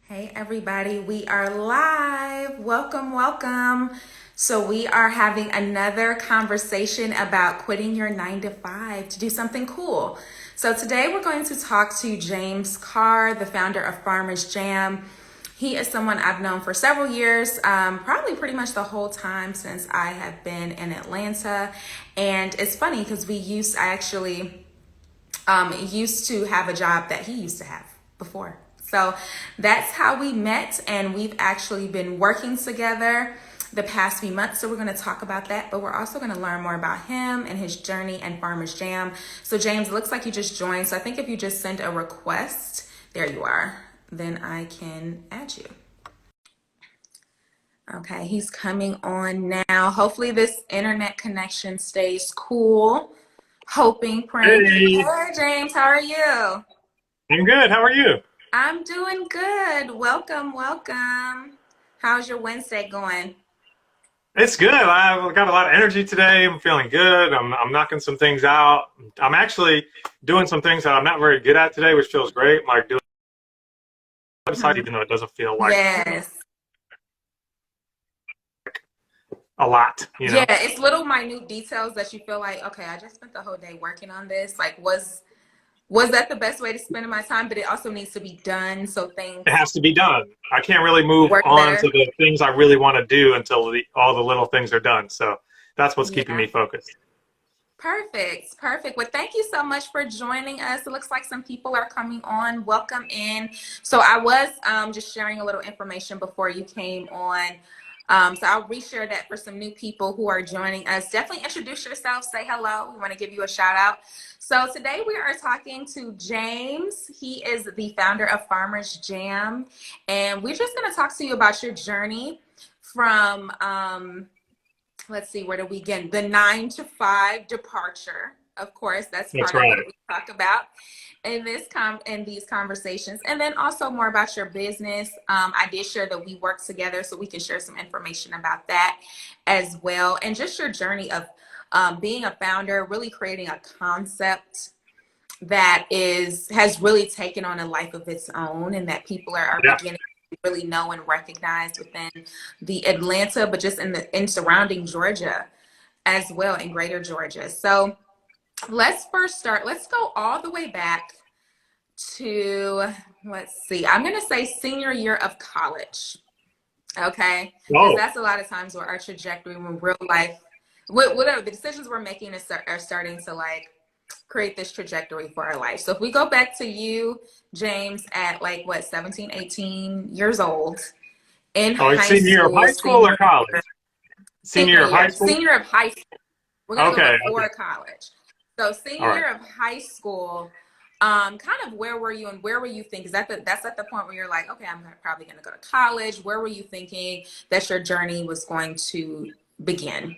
Hey everybody, we are live. Welcome, welcome. So we are having another conversation about quitting your 9 to 5 to do something cool. So today we're going to talk to James Carr, the founder of Farmers Jam. He is someone I've known for several years, probably pretty much the whole time since I have been in Atlanta. And it's funny because I actually used to have a job that he used to have before. So that's how we met, and we've actually been working together the past few months. So we're going to talk about that, but we're also going to learn more about him and his journey and Farmers Jam. So James, it looks like you just joined. So I think if you just send a request, there you are, then I can add you. Okay, he's coming on now. Hopefully this internet connection stays cool. Hoping, praying. Hey, Hey James, how are you? I'm good. How are you? I'm doing good. Welcome, welcome. How's your Wednesday going? It's good. I've got a lot of energy today. I'm feeling good. I'm knocking some things out. I'm actually doing some things that I'm not very good at today, which feels great. Like doing a website, Mhm. even though it doesn't feel like Yes. a lot, Yeah, it's little minute details that you feel like, okay, I just spent the whole day working on this. Like, was that the best way to spend my time? But it also needs to be done so It things has to be done. I can't really move work on to better. the things I really want to do until all the little things are done. So that's what's keeping Yeah. me focused. Perfect. Perfect. Well, thank you so much for joining us. It looks like some people are coming on. Welcome in. So I was just sharing a little information before you came on. So I'll reshare that for some new people who are joining us. Definitely introduce yourself. Say hello. We want to give you a shout out. So today we are talking to James. He is the founder of Farmers Jam. And we're just going to talk to you about your journey from let's see, where do we begin? The 9 to 5 departure. Of course, that's That's part of what right. we talk about in these conversations, and then also more about your business. I did share that we work together, so we can share some information about that as well, and just your journey of being a founder, really creating a concept that is has really taken on a life of its own, and that people are Yeah. beginning to really know and recognize within the Atlanta, but just in surrounding Georgia as well, in greater Georgia. So let's first start, let's go all the way back to, let's see, I'm going to say senior year of college. Okay. Because Oh, that's a lot of times where our trajectory, when real life, whatever the decisions we're making are starting to like create this trajectory for our life. So if we go back to you, James, at like what, 17, 18 years old in oh, it's high senior year of school, high school or senior college? Senior year of high school? senior of high school. We're gonna go Okay. Okay. before college. So All senior right. year of high school, kind of where were you and where were you thinking? Is that that's at the point where you're like, okay, I'm probably gonna go to college. Where were you thinking that your journey was going to begin?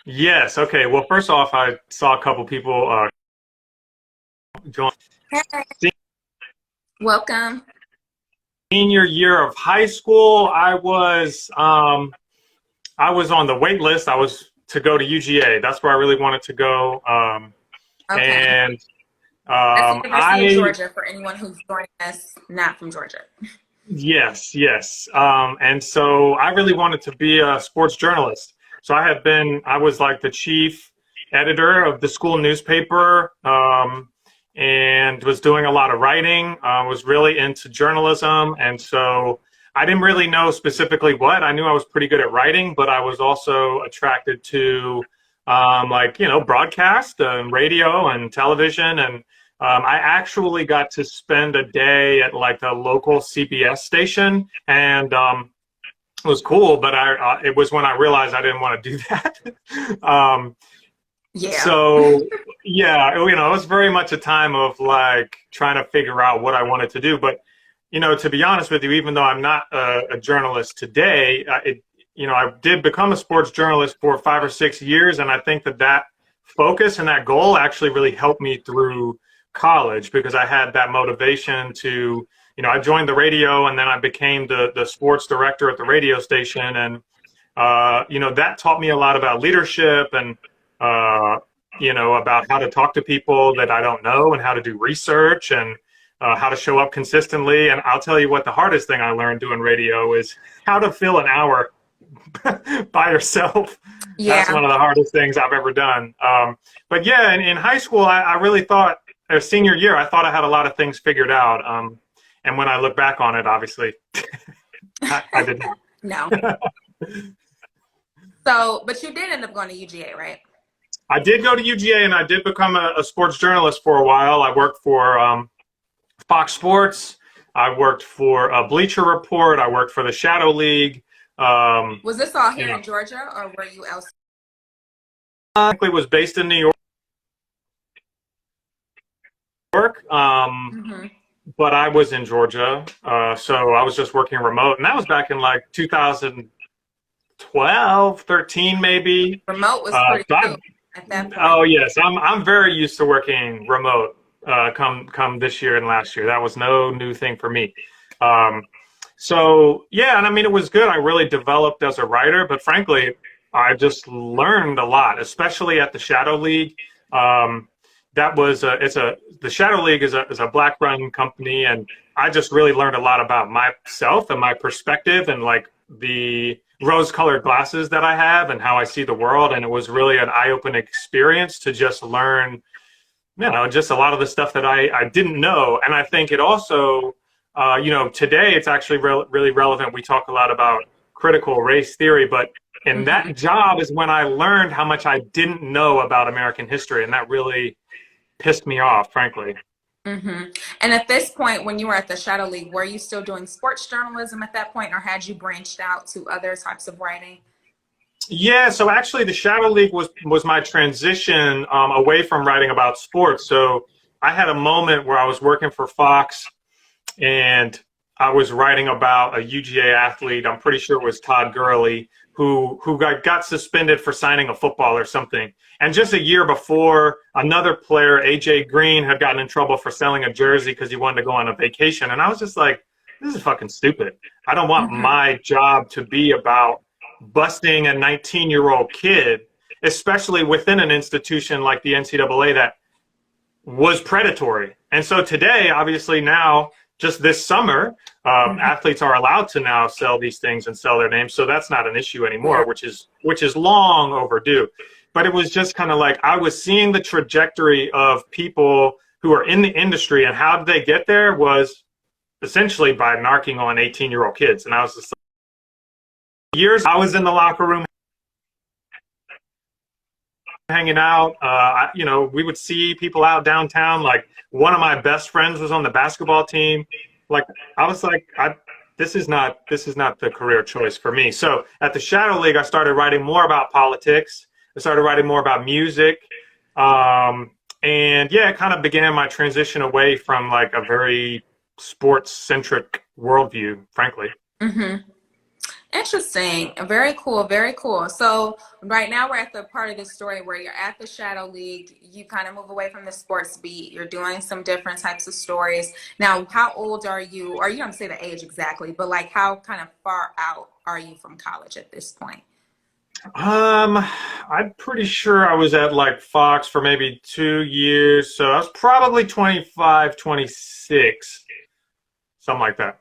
Yes. Okay. Well, first off, I saw a couple people join Hey, welcome. senior year of high school. I was on the wait list. I was to go to UGA. That's where I really wanted to go. Okay. And That's the University of I Georgia for anyone who's joining us not from Georgia. Yes, yes. And so I really wanted to be a sports journalist. So I was like the chief editor of the school newspaper, and was doing a lot of writing, was really into journalism. And so I didn't really know specifically what. I knew I was pretty good at writing, but I was also attracted to, broadcast and radio and television. And I actually got to spend a day at like a local CBS station, and it was cool. But it was when I realized I didn't want to do that. Yeah. So yeah, it was very much a time of like trying to figure out what I wanted to do. But to be honest with you, even though I'm not a journalist today, I did become a sports journalist for 5 or 6 years, and I think that focus and that goal actually really helped me through college because I had that motivation to, I joined the radio, and then I became the sports director at the radio station, and that taught me a lot about leadership and uh, about how to talk to people that I don't know and how to do research. And how to show up consistently. And I'll tell you what, the hardest thing I learned doing radio is how to fill an hour by yourself. That's Yeah. one of the hardest things I've ever done. But yeah, in high school, I really thought, senior year, I thought I had a lot of things figured out. And when I look back on it, obviously, I did not. No. So, but you did end up going to UGA, right? I did go to UGA, and I did become a sports journalist for a while. I worked for Fox Sports. I worked for Bleacher Report. I worked for the Shadow League. Was this all here in Georgia, or were you elsewhere? I was based in New York, but I was in Georgia, so I was just working remote, and that was back in like 2012, 13 maybe. Remote was pretty cool at that point. Oh yes, I'm very used to working remote. Come this year and last year, that was no new thing for me. So yeah, and I mean, it was good. I really developed as a writer, but frankly, I just learned a lot, especially at the Shadow League. That was the Shadow League is a Black-run company, and I just really learned a lot about myself and my perspective and like the rose-colored glasses that I have and how I see the world. And it was really an eye-opening experience to just learn, just a lot of the stuff that I didn't know. And I think it also, today it's actually really relevant. We talk a lot about critical race theory, but in that job is when I learned how much I didn't know about American history, and that really pissed me off, frankly. And at this point, when you were at the Shadow League, were you still doing sports journalism at that point, or had you branched out to other types of writing? Yeah, so actually the Shadow League was my transition away from writing about sports. So I had a moment where I was working for Fox, and I was writing about a UGA athlete. I'm pretty sure it was Todd Gurley, who got suspended for signing a football or something. And just a year before, another player, AJ Green, had gotten in trouble for selling a jersey because he wanted to go on a vacation. And I was just like, this is fucking stupid. I don't want my job to be about busting a 19-year-old kid, especially within an institution like the NCAA that was predatory. And so today, obviously now, just this summer, athletes are allowed to now sell these things and sell their names. So that's not an issue anymore, which is long overdue. But it was just kind of like I was seeing the trajectory of people who are in the industry, and how did they get there was essentially by narking on 18-year-old kids. And I was just like, years I was in the locker room hanging out. We would see people out downtown. Like one of my best friends was on the basketball team. Like I was like, this is not the career choice for me. So at the Shadow League, I started writing more about politics. I started writing more about music. And yeah, it kind of began my transition away from like a very sports-centric worldview, frankly. Interesting. Very cool. Very cool. So right now we're at the part of the story where you're at the Shadow League. You kind of move away from the sports beat. You're doing some different types of stories. Now, how old are you? Or you don't say the age exactly, but like how kind of far out are you from college at this point? I'm pretty sure I was at like Fox for maybe 2 years. So I was probably 25, 26, something like that.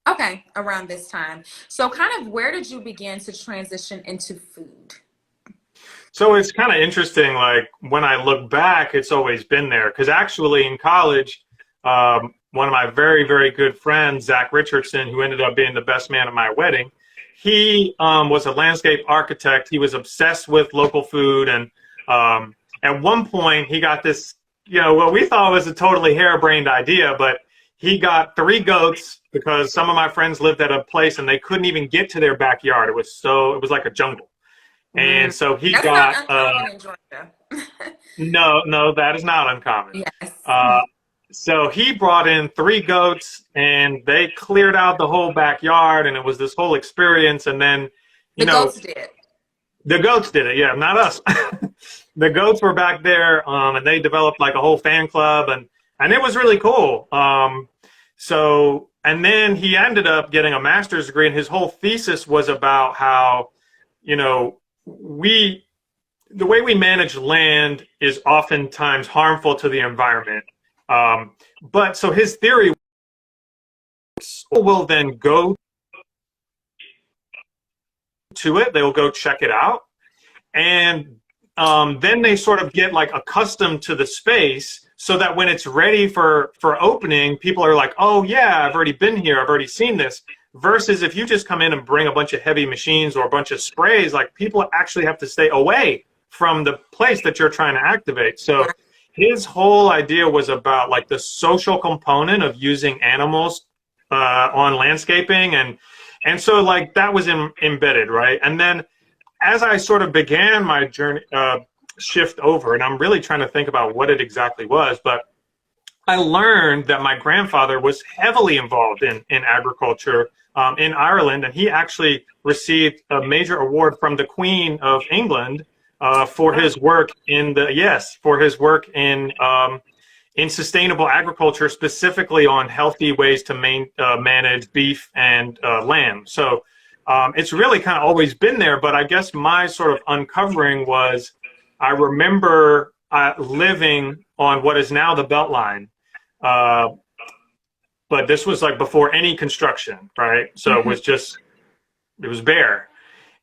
Okay, around this time. So kind of where did you begin to transition into food? So it's kind of interesting, like when I look back, it's always been there. Because actually in college, one of my very, very good friends, Zach Richardson, who ended up being the best man at my wedding, he was a landscape architect. He was obsessed with local food. And at one point, he got this, what we thought was a totally harebrained idea, but he got 3 goats because some of my friends lived at a place and they couldn't even get to their backyard. It was like a jungle. And so he That's got not uncommon in Georgia. no, that is not uncommon. Yes. So he brought in 3 goats and they cleared out the whole backyard, and it was this whole experience. And then Goats did. The goats did it, yeah, not us. The goats were back there, and they developed like a whole fan club, and it was really cool. And then he ended up getting a master's degree, and his whole thesis was about how, the way we manage land is oftentimes harmful to the environment. But so his theory will then go to it. They'll go check it out. And then they sort of get like accustomed to the space so that when it's ready for opening, people are like, oh yeah, I've already been here. I've already seen this. Versus if you just come in and bring a bunch of heavy machines or a bunch of sprays, like people actually have to stay away from the place that you're trying to activate. So his whole idea was about like the social component of using animals on landscaping. And so like that was embedded, right? And then as I sort of began my journey, shift over, and I'm really trying to think about what it exactly was, but I learned that my grandfather was heavily involved in agriculture in Ireland, and he actually received a major award from the Queen of England for his work in in sustainable agriculture, specifically on healthy ways to manage beef and lamb. So it's really kind of always been there, but I guess my sort of uncovering was I remember living on what is now the Beltline, but this was like before any construction, right? So it was bare.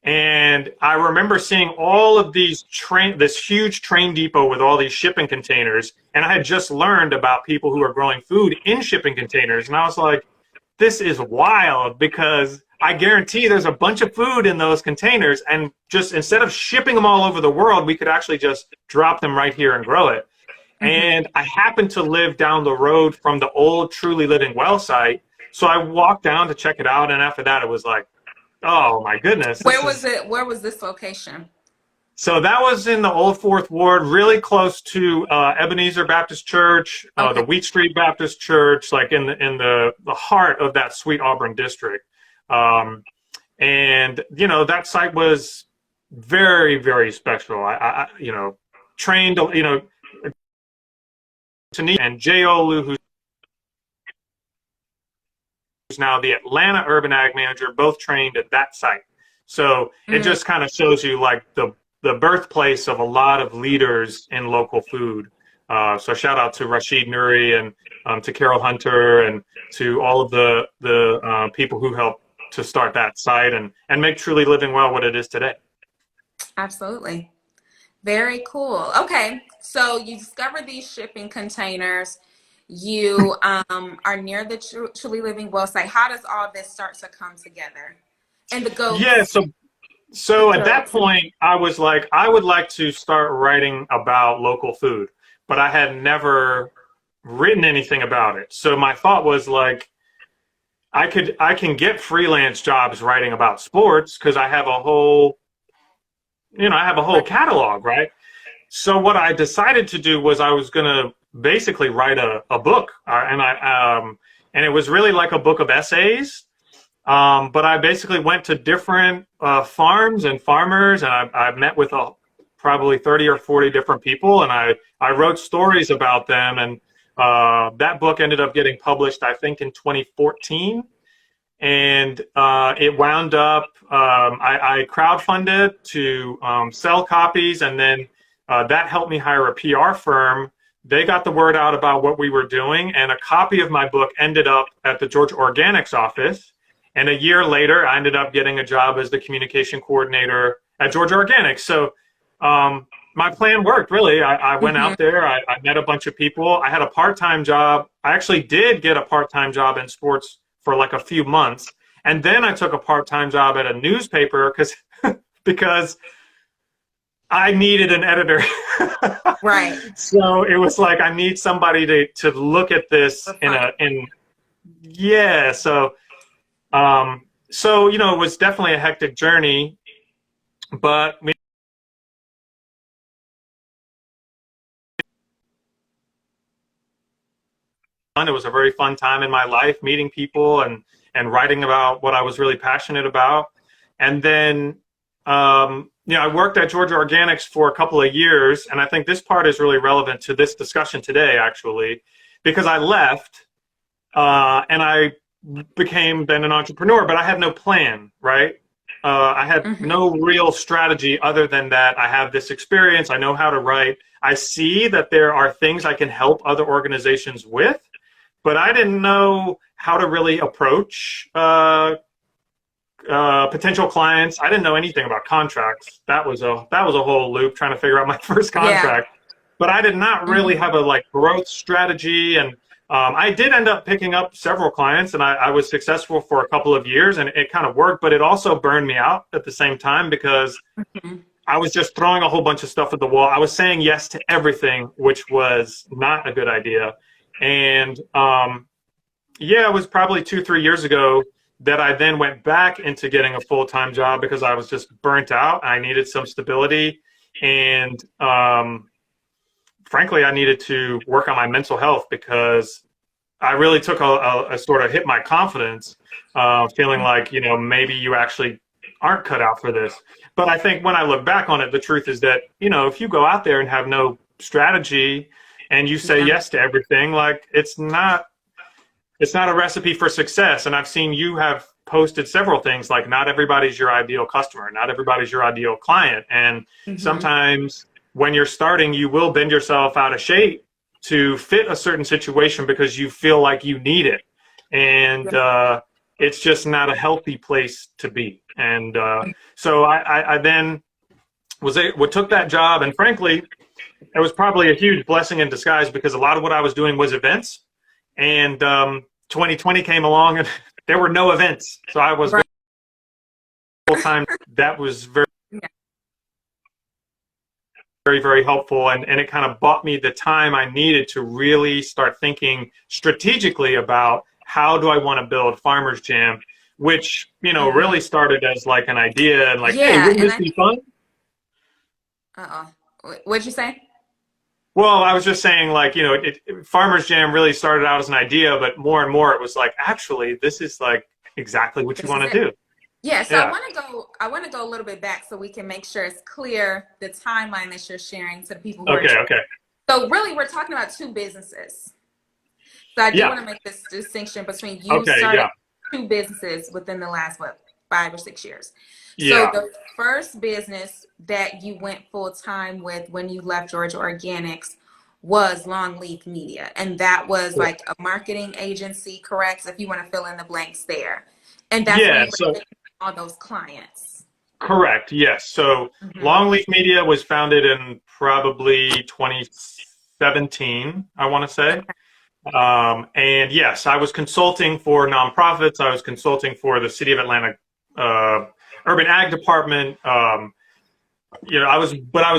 And I remember seeing all of these this huge train depot with all these shipping containers. And I had just learned about people who are growing food in shipping containers. And I was like, this is wild, because I guarantee there's a bunch of food in those containers. And just instead of shipping them all over the world, we could actually just drop them right here and grow it. And I happened to live down the road from the old Truly Living Well site. So I walked down to check it out. And after that, it was like, oh my goodness. Where was it? Where was this location? So that was in the Old Fourth Ward, really close to Ebenezer Baptist Church, the Wheat Street Baptist Church, like in the heart of that Sweet Auburn district. And you know, that site was very, very special. I you know, trained, you know, and Jay Olu, who's now the Atlanta Urban Ag Manager, both trained at that site. So it just kind of shows you like the birthplace of a lot of leaders in local food. So shout out to Rashid Nuri and to Carol Hunter and to all of the people who helped to start that site and make Truly Living Well what it is today. Absolutely. Very cool. Okay, so you discover these shipping containers. You are near the Truly Living Well site. How does all this start to come together? And the goats. Yeah, so at that point, I was like, I would like to start writing about local food, but I had never written anything about it. So my thought was like, I can get freelance jobs writing about sports because I have a whole, you know, I have a whole catalog, right? So what I decided to do was I was going to basically write a book, and it was really like a book of essays. But I basically went to different farms and farmers, and I met with probably 30 or 40 different people, and I wrote stories about them. And that book ended up getting published, I think, in 2014. And it wound up, I crowdfunded to sell copies, and then that helped me hire a PR firm. They got the word out about what we were doing, and a copy of my book ended up at the Georgia Organics office. And a year later, I ended up getting a job as the communication coordinator at Georgia Organics. So my plan worked, really. I went out there. I met a bunch of people. I had a part-time job. I actually did get a part-time job in sports for like a few months. And then I took a part-time job at a newspaper because I needed an editor. Right. So it was like, I need somebody to look at this so, you know, it was definitely a hectic journey, but it was a very fun time in my life, meeting people and writing about what I was really passionate about. And then, you know, I worked at Georgia Organics for a couple of years, and I think this part is really relevant to this discussion today, actually, because I left and I became then an entrepreneur, but I had no plan, right? I had Hmm. no real strategy other than that I have this experience. I know how to write. I see that there are things I can help other organizations with, but I didn't know how to really approach potential clients. I didn't know anything about contracts. That was a whole loop trying to figure out my first Yeah. contract. But I did not really Hmm. have a like growth strategy, and I did end up picking up several clients, and I was successful for a couple of years, and it kind of worked. But it also burned me out at the same time because Hmm. I was just throwing a whole bunch of stuff at the wall. I was saying yes to everything, which was not a good idea. And yeah, it was probably 2, 3 years ago that I then went back into getting a full-time job because I was just burnt out. I needed some stability, and frankly, I needed to work on my mental health because I really took a sort of hit my confidence, feeling like maybe you actually aren't cut out for this. But I think when I look back on it, the truth is that if you go out there and have no strategy and you say Yeah. yes to everything, like it's not a recipe for success. And I've seen you have posted several things like not everybody's your ideal customer, not everybody's your ideal client. And Hmm. sometimes when you're starting, you will bend yourself out of shape to fit a certain situation because you feel like you need it. And it's just not a healthy place to be. And so I then took that job. And frankly, it was probably a huge blessing in disguise because a lot of what I was doing was events. And 2020 came along and there were no events. So I was very Right. full time. That was very, Yeah. very, very helpful. And it kind of bought me the time I needed to really start thinking strategically about how do I want to build Farmers Jam, which, Hmm. really started as like an idea and like, hey, Yeah. wouldn't And this I, be fun? what'd you say? Well, I was just saying, like, Farmers Jam really started out as an idea, but more and more it was like, actually, this is like exactly what you This is want it. to do. Yeah, so Yeah. I want to go a little bit back so we can make sure it's clear the timeline that you're sharing to the people who are Okay. Okay. so really we're talking about two businesses. So I do Yeah. want to make this distinction between you Okay. started Yeah. two businesses within the last 5 or 6 years. So Yeah. the first business that you went full time with when you left Georgia Organics was Longleaf Media, and that was like a marketing agency, correct? If you want to fill in the blanks there, and that's where Yeah. you were So getting all those clients. correct. Yes. So Hmm. Longleaf Media was founded in probably 2017, I want to say. Okay. And yes, I was consulting for nonprofits. I was consulting for the City of Atlanta uh, Urban Ag Department. I was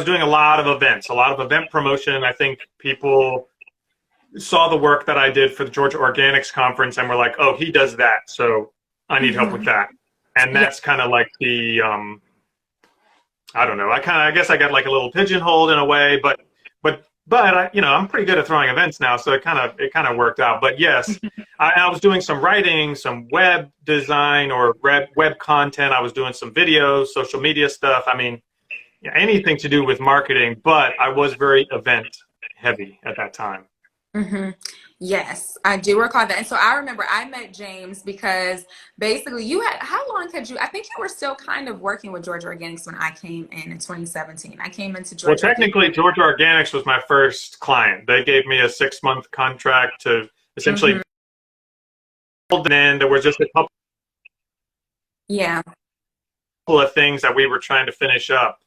doing a lot of events, a lot of event promotion. I think people saw the work that I did for the Georgia Organics Conference and were like, "Oh, he does that, so I need help with Hmm. that." And Yeah. that's kind of like I don't know. I guess I got like a little pigeonholed in a way, but I'm pretty good at throwing events now, so it kind of worked out. But yes, I was doing some writing, some web design or web content. I was doing some videos, social media stuff. I mean, yeah, anything to do with marketing, but I was very event heavy at that time. Hmm. Yes, I do recall that. And so I remember I met James because basically how long had you, I think you were still kind of working with Georgia Organics when I came in 2017. I came into Well, Georgia Organics. technically, Georgia Organics was my first client. They gave me a 6 month contract to essentially Hmm. build, and then there was just a couple Yeah, of things that we were trying to finish up.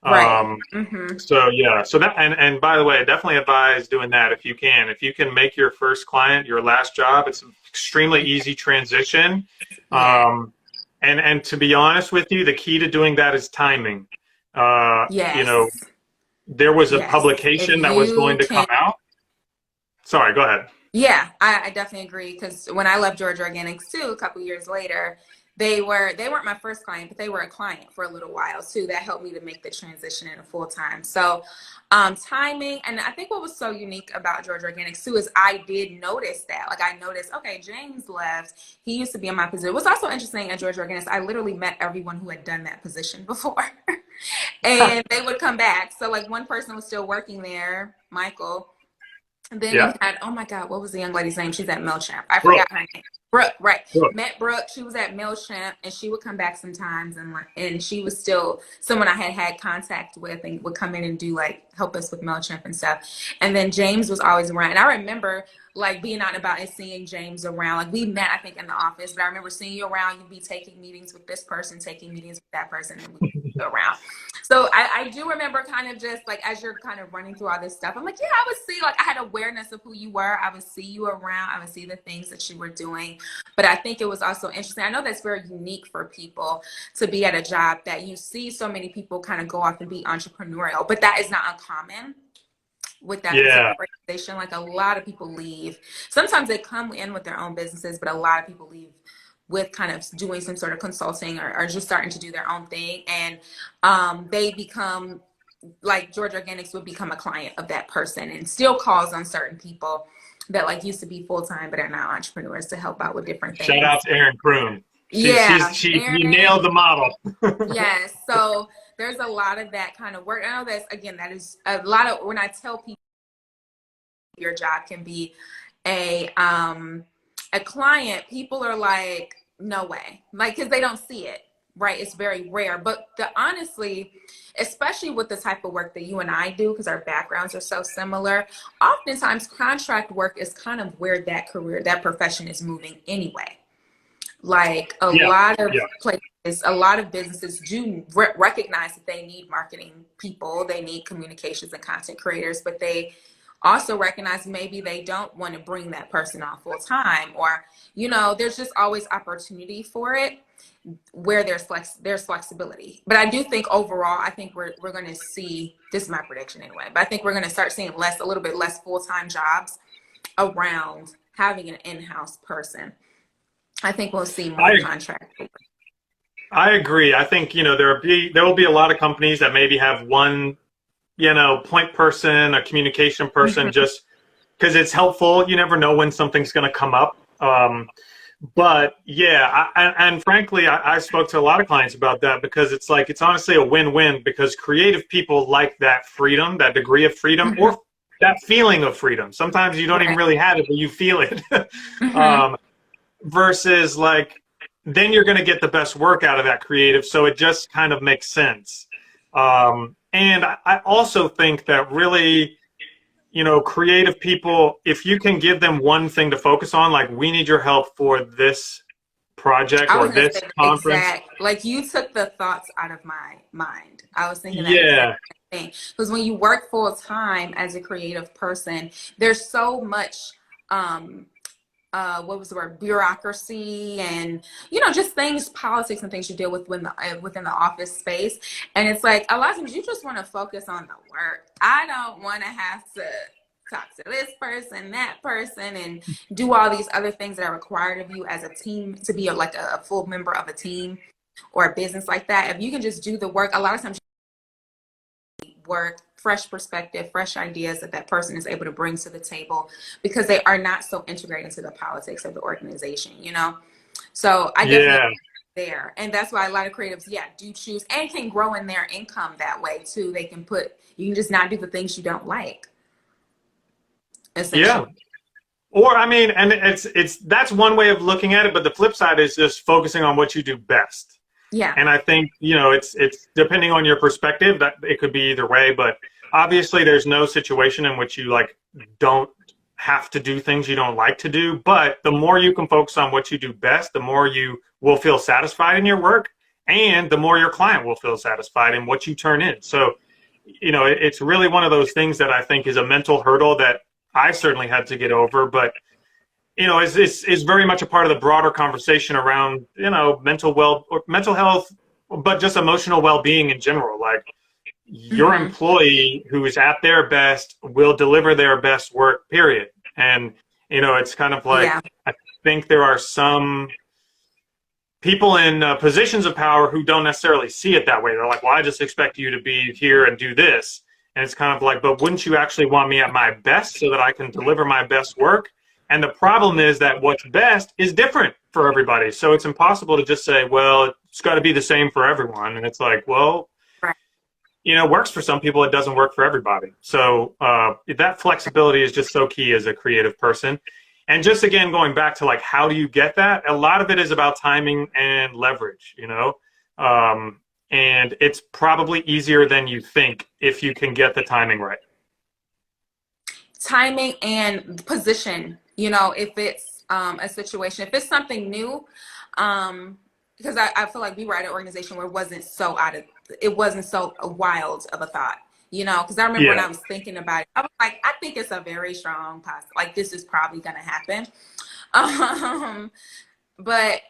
right. Um, Hmm. so yeah, so that and by the way, I definitely advise doing that if you can. If you can make your first client your last job, it's an extremely easy transition. Yeah. Um, and to be honest with you, the key to doing that is timing. Uh, you know, Yes. there was a Yes. If publication that was you going to come can. out. Sorry, go ahead. Yeah, I definitely agree because when I left Georgia Organics too, a couple years later, they weren't my first client, but they were a client for a little while too. That helped me to make the transition into full time. So, timing, and I think what was so unique about Georgia Organics too is I did notice that. Like I noticed, okay, James left. He used to be in my position. What's also interesting at Georgia Organics, I literally met everyone who had done that position before, and they would come back. So like one person was still working there, Michael. And then you Yeah. had, oh my God, what was the young lady's name? She's at MailChimp. I Brooke. forgot her name. Brooke, right. Brooke. Met Brooke. She was at MailChimp and she would come back sometimes and she was still someone I had contact with and would come in and do like help us with MailChimp and stuff. And then James was always around. And I remember like being out and about and seeing James around. Like we met, I think, in the office, but I remember seeing you around. You'd be taking meetings with this person, taking meetings with that person, and we go around. So I do remember kind of just like as you're kind of running through all this stuff, I'm like, yeah, I would see, like I had awareness of who you were. I would see you around. I would see the things that you were doing. But I think it was also interesting. I know that's very unique for people to be at a job that you see so many people kind of go off and be entrepreneurial, but that is not uncommon with that Yeah. particular organization. Like a lot of people leave. Sometimes they come in with their own businesses, but a lot of people leave with kind of doing some sort of consulting or just starting to do their own thing. And they become like Georgia Organics would become a client of that person and still calls on certain people that like used to be full-time but are now entrepreneurs to help out with different Shout things. out to Erin Kroon. Yeah, You nailed the model. yes. So there's a lot of that kind of work. I know that's again that is a lot of when I tell people your job can be a client, people are like, no way, like because they don't see it, right? It's very rare. But honestly, especially with the type of work that you and I do, because our backgrounds are so similar, oftentimes contract work is kind of where that career, that profession is moving anyway. Like a Yeah. lot of Yeah. places, a lot of businesses do recognize that they need marketing people, they need communications and content creators, but they also recognize maybe they don't want to bring that person on full time, or there's just always opportunity for it where there's flexibility. But I do think overall, I think we're going to see, this is my prediction anyway, but I think we're going to start seeing a little bit less full-time jobs around having an in-house person. I think we'll see more contract. I agree. I think, there will be a lot of companies that maybe have one, point person, a communication person, just because it's helpful. You never know when something's going to come up. But yeah, and frankly, I spoke to a lot of clients about that because it's like, it's honestly a win-win because creative people like that freedom, that degree of freedom, or that feeling of freedom. Sometimes you don't even really have it, but you feel it. Versus like, then you're going to get the best work out of that creative. So it just kind of makes sense. And I also think that really, creative people, if you can give them one thing to focus on, like we need your help for this project or this conference. Like you took the thoughts out of my mind. I was thinking that Yeah. thing. Because when you work full time as a creative person, there's so much what was the word, bureaucracy and just things, politics and things you deal with within the office space. And it's like a lot of times you just want to focus on the work. I don't want to have to talk to this person, that person, and do all these other things that are required of you as a team to be like a full member of a team or a business like that. If you can just do the work, a lot of times work, fresh perspective, fresh ideas that person is able to bring to the table because they are not so integrated into the politics of the organization, So I definitely there. And that's why a lot of creatives, do choose and can grow in their income that way too. You can just not do the things you don't like. Yeah. Or I mean, and that's one way of looking at it, but the flip side is just focusing on what you do best. Yeah. And I think, it's depending on your perspective that it could be either way, but obviously there's no situation in which you like don't have to do things you don't like to do. But the more you can focus on what you do best, the more you will feel satisfied in your work and the more your client will feel satisfied in what you turn in. So, it's really one of those things that I think is a mental hurdle that I certainly had to get over, but is very much a part of the broader conversation around, mental health, but just emotional well-being in general. Like your employee who is at their best will deliver their best work, period. And, it's kind of like, I think there are some people in positions of power who don't necessarily see it that way. They're like, well, I just expect you to be here and do this. And it's kind of like, but wouldn't you actually want me at my best so that I can deliver my best work? And the problem is that what's best is different for everybody. So it's impossible to just say, well, it's got to be the same for everyone. And it's like, well, works for some people. It doesn't work for everybody. So that flexibility is just so key as a creative person. And just again, going back to like, how do you get that? A lot of it is about timing and leverage. And it's probably easier than you think if you can get the timing right. Timing and position, if it's a situation, if it's something new, because I feel like we were at an organization where it wasn't so wild of a thought, because I remember when Yeah. I was thinking about it, I was like, I think it's a very strong possibility, like this is probably going to happen. But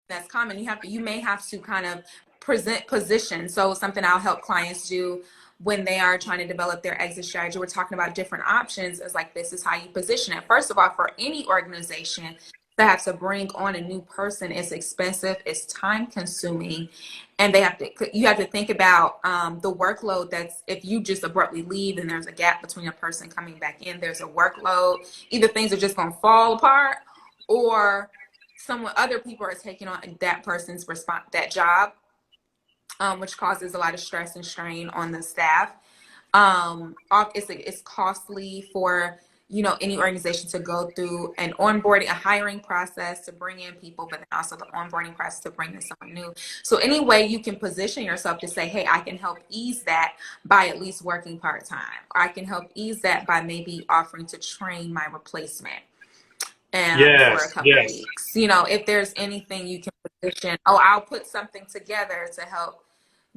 that's common. You may have to kind of present position. So something I'll help clients do when they are trying to develop their exit strategy, we're talking about different options, is like, this is how you position it. First of all, for any organization to have to bring on a new person, it's expensive, it's time consuming, and you have to think about the workload. That's, if you just abruptly leave and there's a gap between a person coming back in, there's a workload. Either things are just going to fall apart, or other people are taking on that person's that job, which causes a lot of stress and strain on the staff. It's costly for any organization to go through an onboarding, a hiring process to bring in people, but then also the onboarding process to bring in someone new. So any way you can position yourself to say, hey, I can help ease that by at least working part-time, or I can help ease that by maybe offering to train my replacement for a Yes. couple Yes. weeks. If there's anything you can position, I'll put something together to help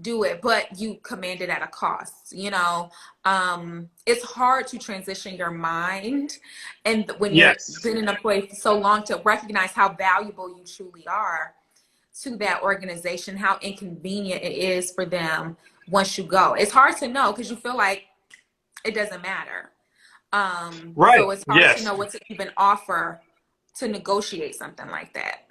do it, but you command it at a cost. It's hard to transition your mind, and when you're Yes. been in a place so long, to recognize how valuable you truly are to that organization, how inconvenient it is for them once you go. It's hard to know because you feel like it doesn't matter. Right. So it's hard to Yes. know what to even offer to negotiate something like that.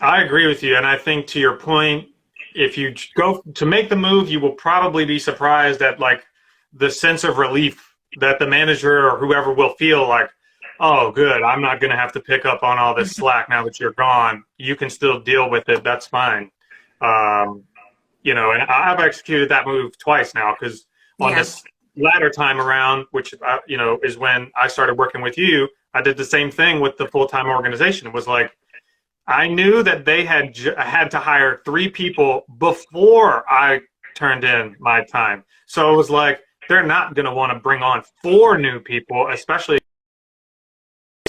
I agree with you. And I think to your point, if you go to make the move, you will probably be surprised at like the sense of relief that the manager or whoever will feel like, oh, good, I'm not going to have to pick up on all this slack now that you're gone. You can still deal with it. That's fine. Um, and I've executed that move twice now because on Yeah. this latter time around, which, is when I started working with you, I did the same thing with the full-time organization. It was like, I knew that they had to hire 3 people before I turned in my time. So it was like, they're not going to want to bring on 4 new people, especially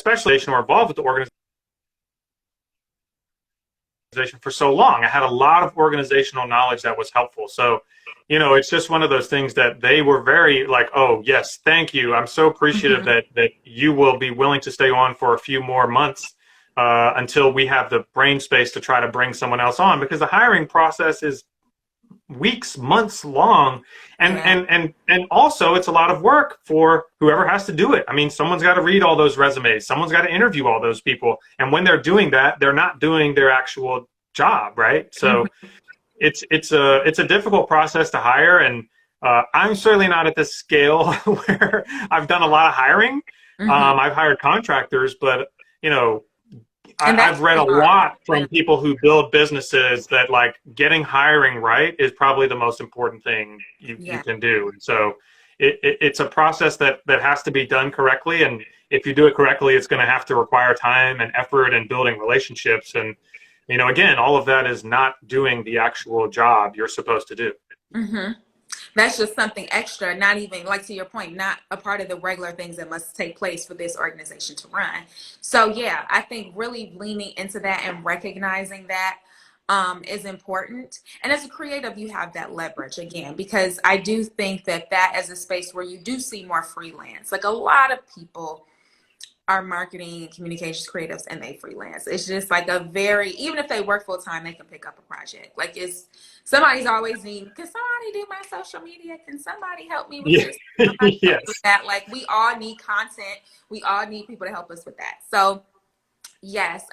who are involved with the organization for so long. I had a lot of organizational knowledge that was helpful. So, it's just one of those things that they were very like, oh, yes, thank you. I'm so appreciative Mm-hmm. that you will be willing to stay on for a few more months until we have the brain space to try to bring someone else on, because the hiring process is weeks, months long, and Yeah. and also it's a lot of work for whoever has to do it. I mean, someone's got to read all those resumes, someone's got to interview all those people, and when they're doing that, they're not doing their actual job, right? So Mm-hmm. it's a difficult process to hire, and I'm certainly not at this scale where I've done a lot of hiring. Mm-hmm. I've hired contractors, but you know And I've that's read a really hard. lot from people who build businesses that like getting hiring right is probably the most important thing you Yeah. can do. And so it's a process that has to be done correctly. And if you do it correctly, it's going to have to require time and effort and building relationships. And, again, all of that is not doing the actual job you're supposed to do. Mm-hmm. That's just something extra, not even, like, to your point, not a part of the regular things that must take place for this organization to run. So yeah, I think really leaning into that and recognizing that is important. And as a creative, you have that leverage again, because I do think that is a space where you do see more freelance. Like, a lot of people are marketing and communications creatives and they freelance. It's just like even if they work full time, they can pick up a project. Like, somebody's always needing, can somebody do my social media? Can somebody help me with Yeah. this? Somebody help me with Yes. that? Like, we all need content. We all need people to help us with that. So yes.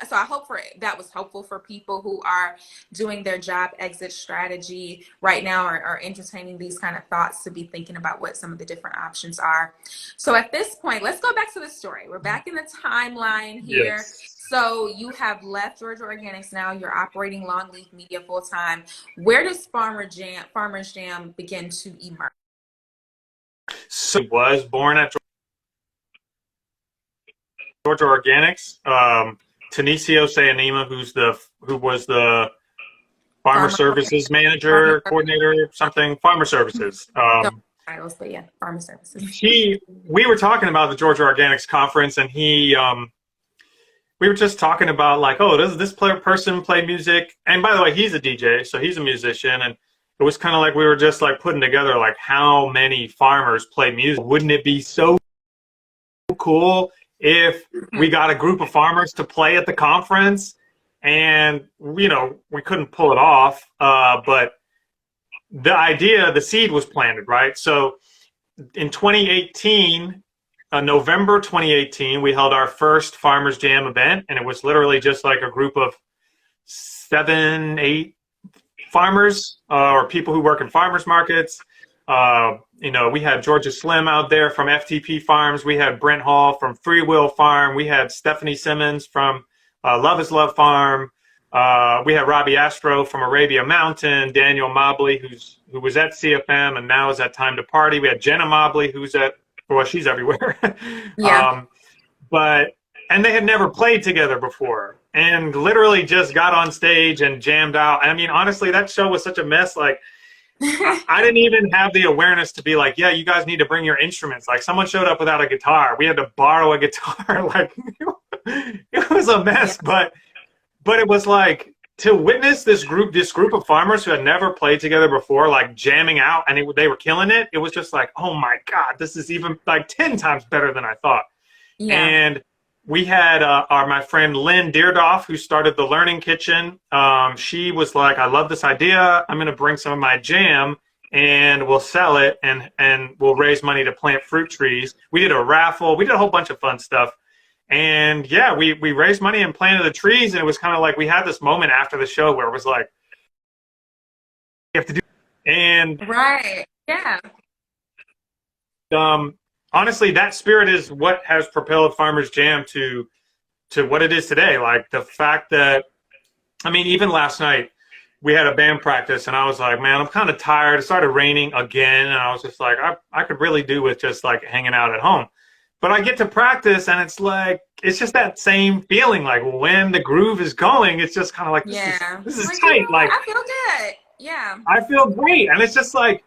So I hope that was helpful for people who are doing their job exit strategy right now, or are entertaining these kind of thoughts, to be thinking about what some of the different options are. So at this point, let's go back to the story. We're back in the timeline here. Yes. So you have left Georgia Organics now. You're operating Longleaf Media full time. Where does Farmers Jam begin to emerge? So he was born at Georgia Organics. Tanisio Sayanima, who was the Farmer Farmer Services Farmer Manager, Coordinator, something, Farmer Services. titles, but yeah, Farmer Services. We were talking about the Georgia Organics Conference, and we were just talking about like, oh, does this person play music? And by the way, he's a DJ, so he's a musician, and it was kind of like we were just like putting together like how many farmers play music. Wouldn't it be so cool if we got a group of farmers to play at the conference? And we couldn't pull it off, but the seed was planted, right? So in 2018, November 2018, we held our first Farmers Jam event, and it was literally just like a group of 7, 8 farmers or people who work in farmers markets. We had Georgia Slim out there from FTP Farms. We had Brent Hall from Free Will Farm. We had Stephanie Simmons from Love is Love Farm. We had Robbie Astro from Arabia Mountain, Daniel Mobley, who was at CFM and now is at Time to Party. We had Jenna Mobley, she's everywhere. Yeah. And they had never played together before and literally just got on stage and jammed out. I mean, honestly, that show was such a mess. Like, I didn't even have the awareness to be like, yeah, you guys need to bring your instruments. Like, someone showed up without a guitar. We had to borrow a guitar. Like, it was a mess, Yeah. but it was like to witness this group of farmers who had never played together before, like jamming out, and they were killing it. It was just like, oh my God, this is even like 10 times better than I thought. Yeah. And we had my friend Lynn Deardoff, who started the Learning Kitchen. She was like, I love this idea. I'm going to bring some of my jam and we'll sell it and we'll raise money to plant fruit trees. We did a raffle. We did a whole bunch of fun stuff. And yeah, we raised money and planted the trees. And it was kind of like we had this moment after the show where it was like, you have to do. And Right. Yeah. honestly, that spirit is what has propelled Farmers Jam to what it is today. Like the fact that, I mean, even last night we had a band practice and I was like, man, I'm kind of tired. It started raining again. And I was just like, I could really do with just like hanging out at home. But I get to practice and it's like, it's just that same feeling. Like when the groove is going, it's just kind of like, this is Like, tight. Like, I feel good. Yeah. I feel great. And it's just like,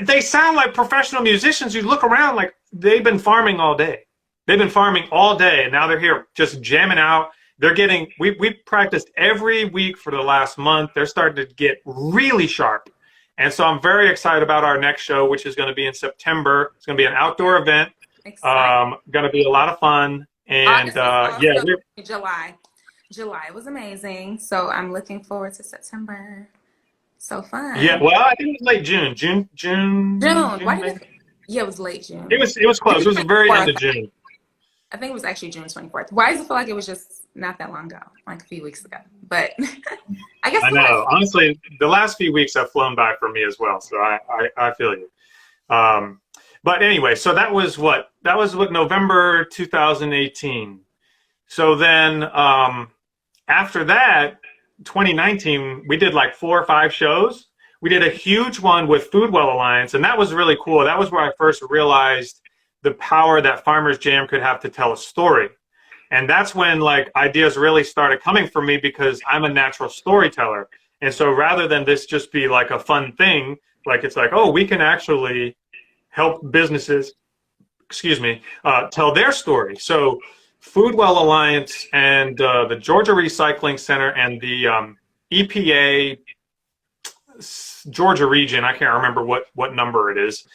they sound like professional musicians. You look around like they've been farming all day. They've been farming all day, and now they're here just jamming out. They're getting, we practiced every week for the last month. They're starting to get really sharp. And so I'm very excited about our next show, which is going to be in September. It's going to be an outdoor event. Going to be a lot of fun. And yeah, July was amazing. So I'm looking forward to September. So fun. Yeah, well, I think it was late June. June. Why did yeah, it was late June. It was close. It was the very end of June. I think it was actually June 24th. Why does it feel like it was just not that long ago, like a few weeks ago? But I guess I know. Honestly, the last few weeks have flown by for me as well. So I feel you. But anyway, so that was what November 2018. So then after that, 2019, we did like 4 or 5 shows. We did a huge one with Foodwell Alliance, and that was really cool. That was where I first realized the power that Farmers Jam could have to tell a story. And that's when like ideas really started coming for me because I'm a natural storyteller. And so rather than this just be like a fun thing, like it's like, oh, we can actually help businesses, tell their story. So Foodwell Alliance and the Georgia Recycling Center and the EPA Georgia region, I can't remember what number it is,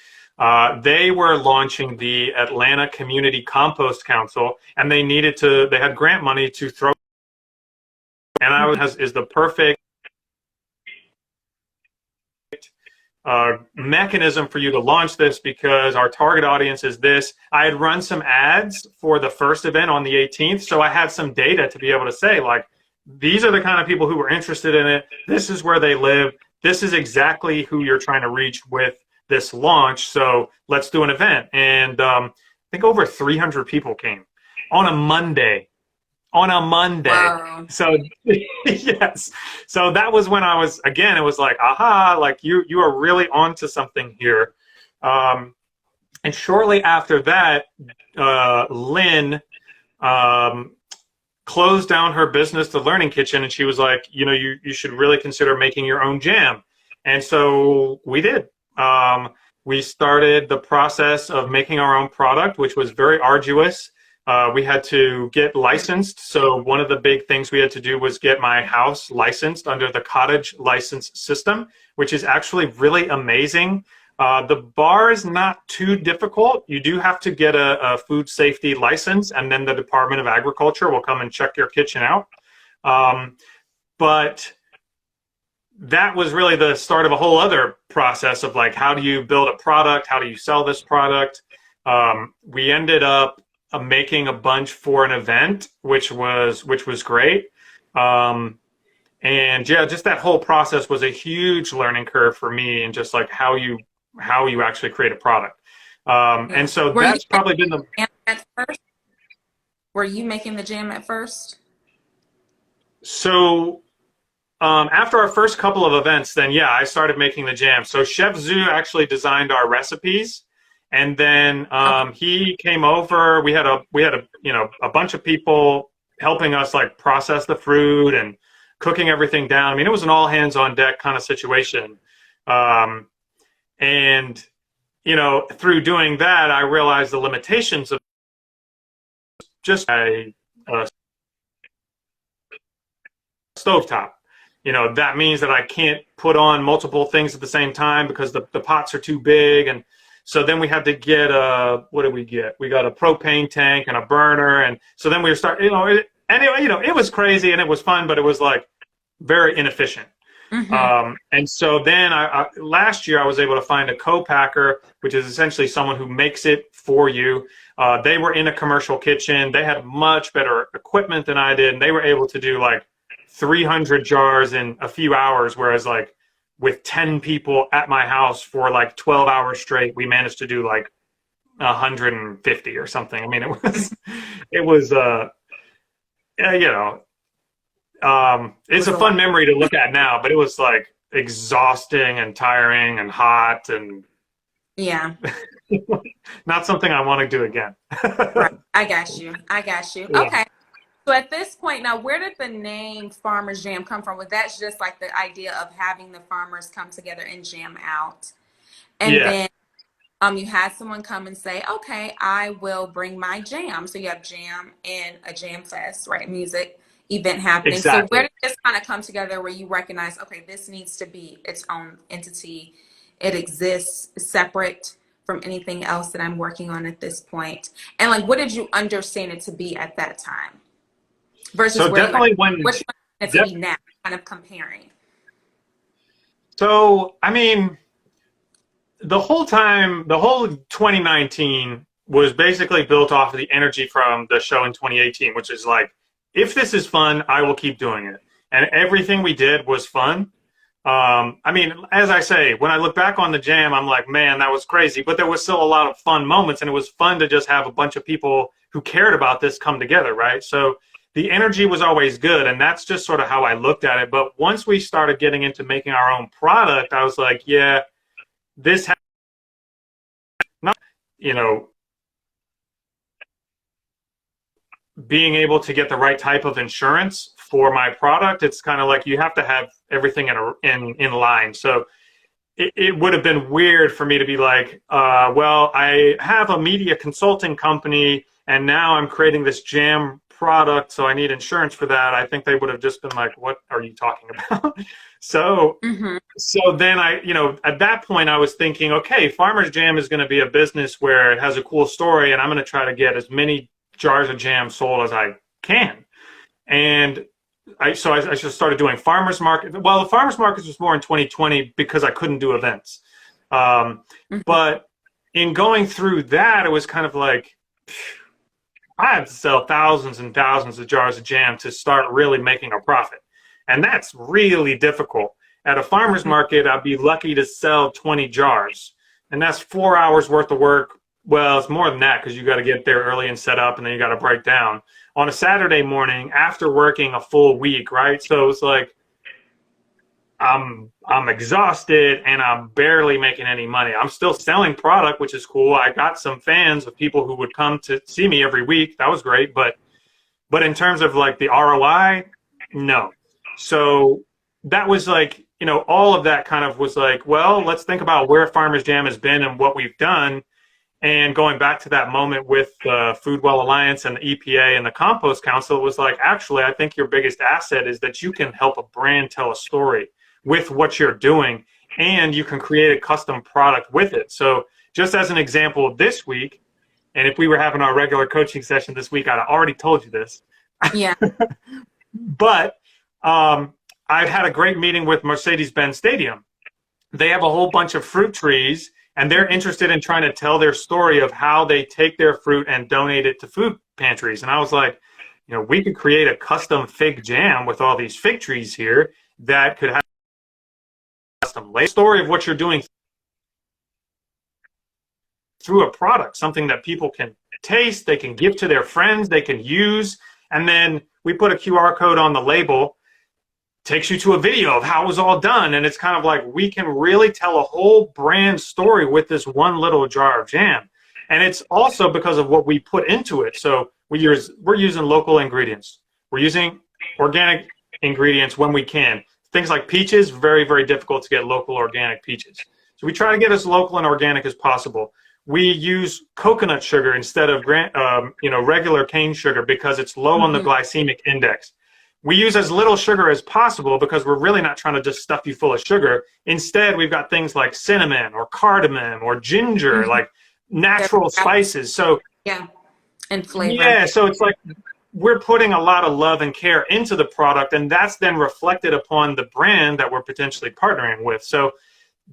they were launching the Atlanta Community Compost Council, and they had grant money to throw, and is the perfect mechanism for you to launch this because our target audience is this. I had run some ads for the first event on the 18th, so I had some data to be able to say, like, these are the kind of people who were interested in it. This is where they live. This is exactly who you're trying to reach with this launch. So let's do an event. And I think over 300 people came on a Monday. on a Monday. Wow. So yes. So that was when I was, again, it was like, aha, like you are really onto something here. And shortly after that, Lynn um, closed down her business, the Learning Kitchen, and she was like, you should really consider making your own jam. And so we did. We started the process of making our own product, which was very arduous. We had to get licensed. So one of the big things we had to do was get my house licensed under the cottage license system, which is actually really amazing. The bar is not too difficult. You do have to get a food safety license, and then the Department of Agriculture will come and check your kitchen out. But that was really the start of a whole other process of like, how do you build a product? How do you sell this product? We ended up making a bunch for an event, which was great. And yeah, just that whole process was a huge learning curve for me, and just like how you actually create a product. And so Were you that's probably been the jam at first? Were you making the jam at first? so after our first couple of events, then yeah, I started making the jam. So Chef Zoo actually designed our recipes, and then Okay. he came over. We had a a bunch of people helping us like process the fruit and cooking everything down. I mean, it was an all hands on deck kind of situation. Um, and through doing that, I realized the limitations of just a stovetop. That means that I can't put on multiple things at the same time because the pots are too big. And so then we had to get what did we get? We got a propane tank and a burner. And so then we were starting, it was crazy and it was fun, but it was like very inefficient. Mm-hmm. And so then last year I was able to find a co-packer, which is essentially someone who makes it for you. They were in a commercial kitchen. They had much better equipment than I did, and they were able to do like 300 jars in a few hours, whereas like with 10 people at my house for like 12 hours straight, we managed to do like 150 or something. I mean, it was it's a fun memory to look at now, but it was like exhausting and tiring and hot and Yeah. not something I want to do again. Right. I got you. I got you. Yeah. Okay. So at this point now, where did the name Farmers Jam come from? Was that just like the idea of having the farmers come together and jam out? And Yeah, then you had someone come and say, okay, I will bring my jam. So you have jam and a jam fest, right? Music event happening. So where exactly. did this kind of come together where you recognize, okay, this needs to be its own entity. It exists separate from anything else that I'm working on at this point. And like, what did you understand it to be at that time versus So where like, definitely when, what you understand it to def- be now, kind of comparing. so I mean, the whole 2019 was basically built off of the energy from the show in 2018, which is like, if this is fun, I will keep doing it. And everything we did was fun. I mean, as I say, when I look back on the jam, I'm like, man, that was crazy. But there was still a lot of fun moments, and it was fun to just have a bunch of people who cared about this come together, right? So the energy was always good, and that's just sort of how I looked at it. But once we started getting into making our own product, I was like, yeah, this has not, you know, being able to get the right type of insurance for my product. It's kind of like you have to have everything in line. So it would have been weird for me to be like, well, I have a media consulting company and now I'm creating this jam product, so I need insurance for that. I think they would have just been like, what are you talking about? so Mm-hmm. so then at that point I was thinking, okay, Farmer's Jam is going to be a business where it has a cool story, and I'm going to try to get as many jars of jam sold as I can. And I just started doing farmers market. Well, the farmers markets was more in 2020 because I couldn't do events. Um, Mm-hmm. but in going through that, it was kind of like I had to sell thousands and thousands of jars of jam to start really making a profit. And that's really difficult. At a farmer's market, I'd be lucky to sell 20 jars. And that's 4 hours worth of work well, it's more than that because you got to get there early and set up, and then you got to break down on a Saturday morning after working a full week, right? So it's like I'm exhausted and I'm barely making any money. I'm still selling product, which is cool. I got some fans of people who would come to see me every week. That was great, but in terms of like the ROI, no. So that was like, all of that kind of was like, well, let's think about where Farmers Jam has been and what we've done. And going back to that moment with the Food Well Alliance and the EPA and the Compost Council, it was like, actually, I think your biggest asset is that you can help a brand tell a story with what you're doing, and you can create a custom product with it. So just as an example this week, and if we were having our regular coaching session this week, I'd already told you this. Yeah. But I've had a great meeting with Mercedes-Benz Stadium. They have a whole bunch of fruit trees, and they're interested in trying to tell their story of how they take their fruit and donate it to food pantries. And I was like, we could create a custom fig jam with all these fig trees here that could have a custom story of what you're doing through a product, something that people can taste, they can give to their friends, they can use. And then we put a QR code on the label, takes you to a video of how it was all done. And it's kind of like we can really tell a whole brand story with this one little jar of jam. And it's also because of what we put into it. So we're using local ingredients. We're using organic ingredients when we can. Things like peaches, very, very difficult to get local organic peaches. So we try to get as local and organic as possible. We use coconut sugar instead of regular cane sugar because it's low on the glycemic index. We use as little sugar as possible because we're really not trying to just stuff you full of sugar. Instead, we've got things like cinnamon or cardamom or ginger, like natural spices. So yeah, and flavor. Yeah, so it's like we're putting a lot of love and care into the product, and that's then reflected upon the brand that we're potentially partnering with. So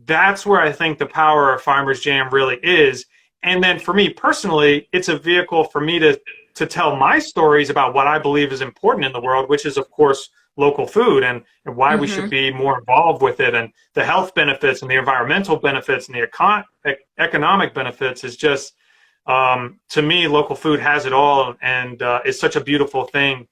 that's where I think the power of Farmers Jam really is. And then for me personally, it's a vehicle for me to tell my stories about what I believe is important in the world, which is, of course, local food and why we should be more involved with it, and the health benefits and the environmental benefits and the economic benefits is just, to me, local food has it all, and it's such a beautiful thing.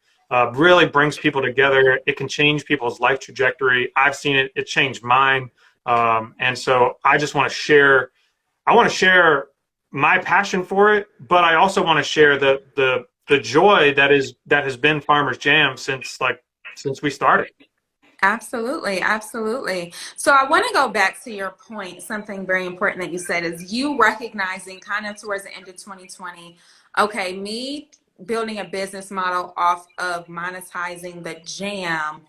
Really brings people together. It can change people's life trajectory. I've seen it. It changed mine. And so I just want to share, my passion for it, but I also want to share the joy that has been Farmers Jam since we started. Absolutely, absolutely. So I want to go back to your point. Something very important that you said is you recognizing kind of towards the end of 2020, okay, me building a business model off of monetizing the jam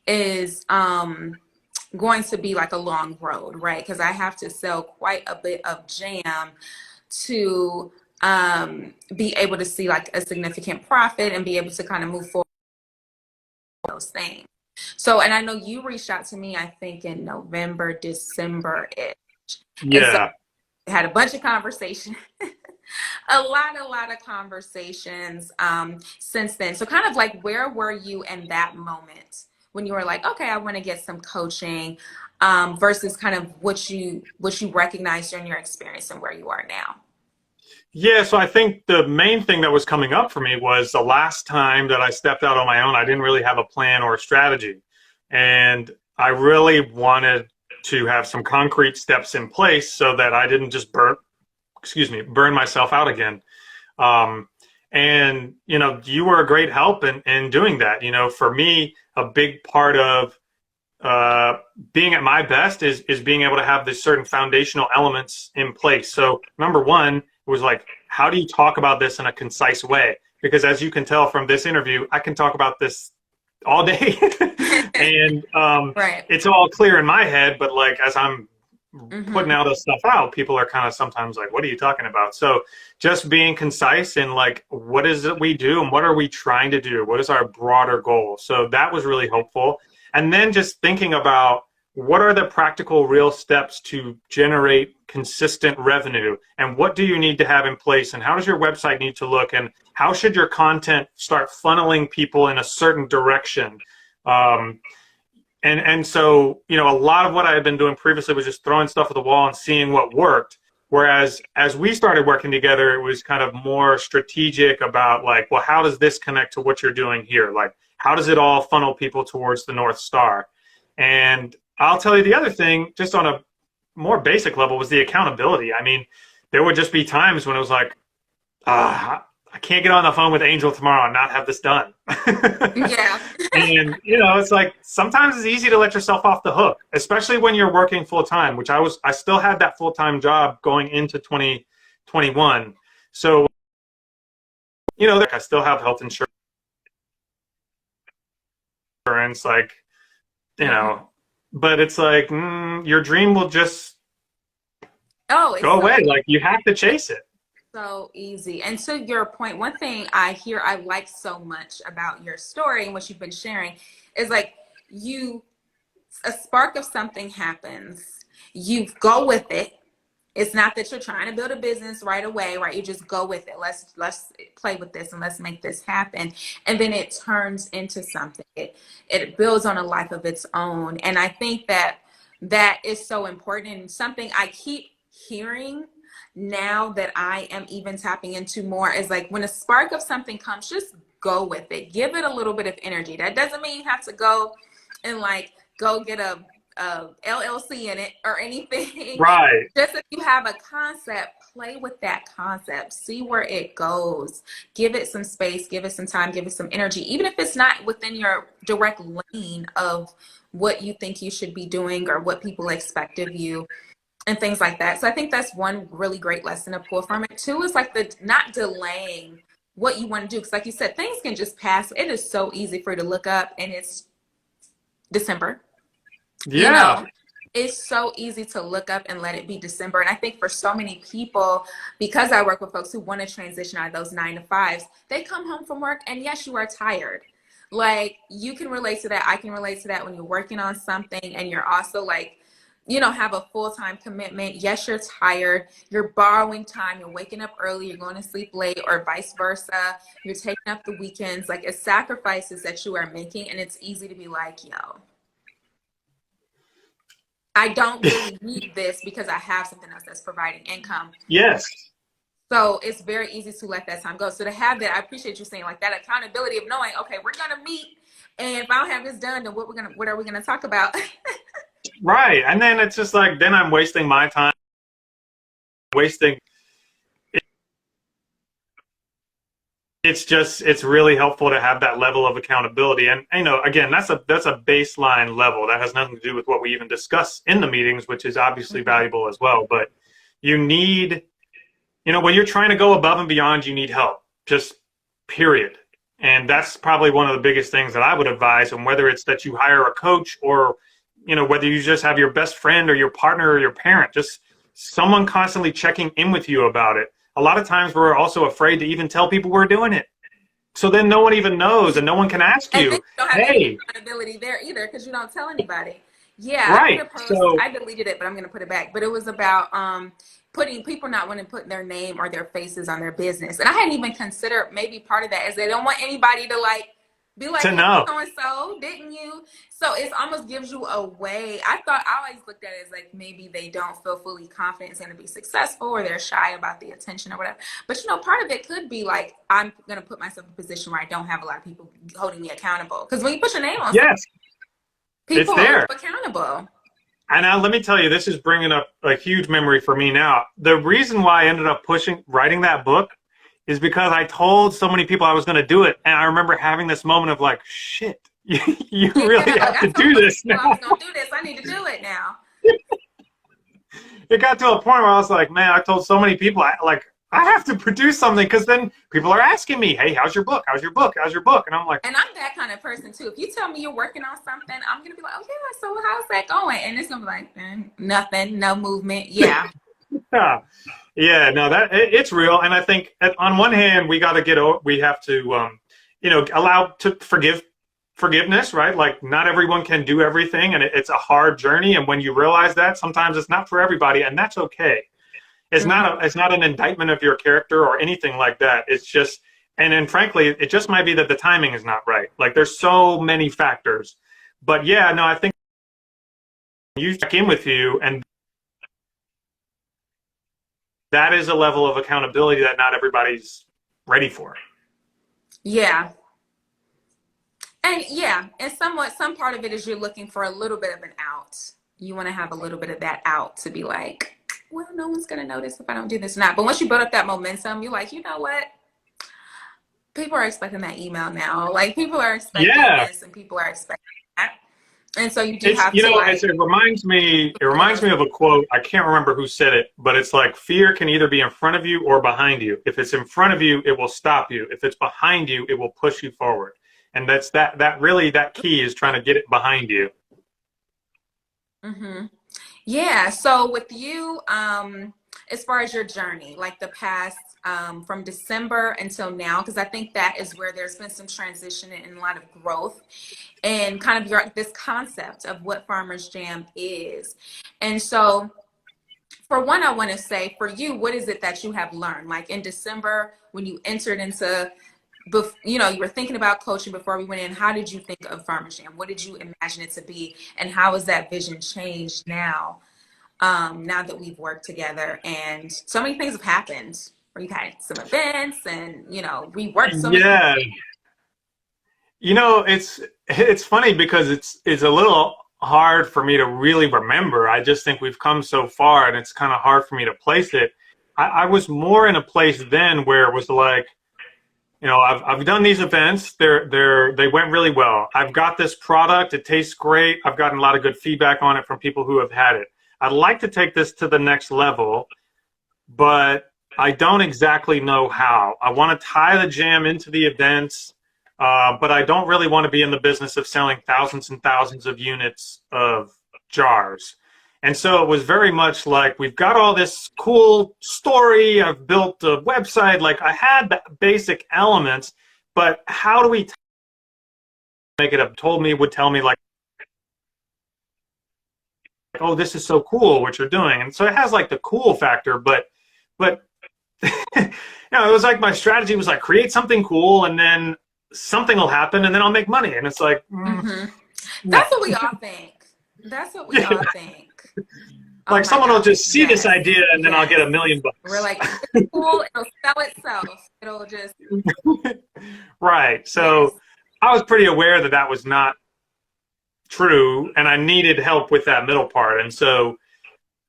is going to be like a long road, right? Because I have to sell quite a bit of jam to be able to see like a significant profit and be able to kind of move forward with those things. So, and I know you reached out to me, I think in November, December-ish. And so Yeah. I had a bunch of conversations, a lot of conversations since then. So kind of like, where were you in that moment when you were like, okay, I want to get some coaching versus kind of what you recognized during your experience and where you are now? Yeah, so I think the main thing that was coming up for me was the last time that I stepped out on my own, I didn't really have a plan or a strategy. And I really wanted to have some concrete steps in place so that I didn't just burn myself out again. And, you were a great help in doing that. For me, a big part of being at my best is being able to have this certain foundational elements in place. So number one, it was like, how do you talk about this in a concise way? Because as you can tell from this interview, I can talk about this all day. And Right. it's all clear in my head, but like as I'm putting all this stuff out, people are kind of sometimes like, what are you talking about? So just being concise and like, what is it we do and what are we trying to do? What is our broader goal? So that was really helpful. And then just thinking about what are the practical, real steps to generate consistent revenue? And what do you need to have in place? And how does your website need to look? And how should your content start funneling people in a certain direction? And so, a lot of what I had been doing previously was just throwing stuff at the wall and seeing what worked. Whereas as we started working together, it was kind of more strategic about like, well, how does this connect to what you're doing here? Like, how does it all funnel people towards the North Star? And I'll tell you the other thing, just on a more basic level, was the accountability. I mean, there would just be times when it was like, I can't get on the phone with Angel tomorrow and not have this done. Yeah. And, it's like sometimes it's easy to let yourself off the hook, especially when you're working full time, which I still had that full time job going into 2021. So, I still have health insurance, like, but it's like, your dream will just go away. Like, you have to chase it. So easy. And to your point, one thing I like so much about your story and what you've been sharing is like a spark of something happens, you go with it. It's not that you're trying to build a business right away, right? You just go with it. Let's play with this and let's make this happen. And then it turns into something. It builds on a life of its own. And I think that is so important, and something I keep hearing now that I am even tapping into more is like, when a spark of something comes, just go with it. Give it a little bit of energy. That doesn't mean you have to go and like go get a LLC in it or anything. Right. Just if you have a concept, play with that concept, see where it goes, give it some space, give it some time, give it some energy, even if it's not within your direct lane of what you think you should be doing or what people expect of you and things like that. So I think that's one really great lesson to pull from it. Two is like the not delaying what you want to do, because like you said, things can just pass. It is so easy for you to look up and it's December. Yeah. It's so easy to look up and let it be December. And I think for so many people, because I work with folks who want to transition out of those 9 to 5s, they come home from work and yes, you are tired. Like, you can relate to that. I can relate to that when you're working on something and you're also like, have a full-time commitment. Yes, you're tired. You're borrowing time. You're waking up early. You're going to sleep late, or vice versa. You're taking up the weekends. Like, it's sacrifices that you are making. And it's easy to be like, yo, I don't really need this because I have something else that's providing income. Yes. So it's very easy to let that time go. So to have that, I appreciate you saying like that accountability of knowing, okay, we're going to meet. And if I don't have this done, then what are we going to talk about? Right. And then it's just like, then I'm wasting my time, it's really helpful to have that level of accountability. And, again, that's a baseline level. That has nothing to do with what we even discuss in the meetings, which is obviously valuable as well. But you need, when you're trying to go above and beyond, you need help, just period. And that's probably one of the biggest things that I would advise. And whether it's that you hire a coach or, whether you just have your best friend or your partner or your parent, just someone constantly checking in with you about it. A lot of times we're also afraid to even tell people we're doing it. So then no one even knows and no one can ask you, and you don't have any accountability there either because you don't tell anybody. Yeah, right. I deleted it, but I'm going to put it back. But it was about putting people not wanting to put their name or their faces on their business. And I hadn't even considered maybe part of that is they don't want anybody to like be like, hey, so-and-so, didn't you? So it almost gives you a way. I always looked at it as like maybe they don't feel fully confident it's going to be successful or they're shy about the attention or whatever. But, part of it could be like, I'm going to put myself in a position where I don't have a lot of people holding me accountable. Because when you put your name on something, people hold you accountable. And now let me tell you, this is bringing up a huge memory for me now. The reason why I ended up writing that book is because I told so many people I was going to do it. And I remember having this moment of like, shit, you really have to do this now. I was going to do this. I need to do it now. It got to a point where I was like, man, I told so many people, I have to produce something because then people are asking me, hey, how's your book? How's your book? How's your book? And I'm like. And I'm that kind of person too. If you tell me you're working on something, I'm going to be like, oh yeah, so how's that going? And it's going to be like, nothing, no movement. Yeah. Yeah, no, it's real. And I think on one hand, we have to, allow to forgiveness, right? Like not everyone can do everything and it's a hard journey. And when you realize that, sometimes it's not for everybody and that's okay. It's not an indictment of your character or anything like that. It's just, and then frankly, it just might be that the timing is not right. Like there's so many factors, but yeah, no, I think you check in with you and that is a level of accountability that not everybody's ready for. Yeah. And yeah, and somewhat, some part of it is you're looking for a little bit of an out. You want to have a little bit of that out to be like, well, no one's going to notice if I don't do this or not. But once you build up that momentum, you're like, you know what? People are expecting that email now. Like people are expecting Yeah. this and people are expecting that. And so you do It's, have to like, it reminds me of a quote. I can't remember who said it, but it's like fear can either be in front of you or behind you. If it's in front of you, it will stop you. If it's behind you, it will push you forward. And that's that really, that key is trying to get it behind you. mm-hmm. Yeah. So with you, as far as your journey, like the past, from December until now, because I think that is where there's been some transition and a lot of growth and kind of your this concept of what Farmers Jam is. And so for one, I want to say for you, what is it that you have learned? Like in December, when you entered into, you know, you were thinking about coaching before we went in. How did you think of Farmers Jam? What did you imagine it to be? And how has that vision changed now? Now that we've worked together and so many things have happened. We've had some events and, you know, we worked so many. Yeah. You know, it's funny because it's a little hard for me to really remember. I just think we've come so far and it's kind of hard for me to place it. I was more in a place then where it was like, you know, I've done these events. They went really well. I've got this product. It tastes great. I've gotten a lot of good feedback on it from people who have had it. I'd like to take this to the next level, but I don't exactly know how. I want to tie the jam into the events, but I don't really want to be in the business of selling thousands and thousands of units of jars. And so it was very much like, we've got all this cool story. I've built a website. Like I had the basic elements, but how do we make it up? Would tell me like, oh, this is so cool what you're doing. And so it has like the cool factor, but you know, it was like my strategy was like create something cool and then something will happen and then I'll make money. And it's like, Mm-hmm. no. That's what we all think. That's what we Yeah. all think. Oh Like my someone will gosh. just see this Yes. idea and then I'll get Yes. $1 million. We're like, it's cool. It'll sell itself. It'll just, Right. yes. So I was pretty aware that that was not true and I needed help with that middle part. And so,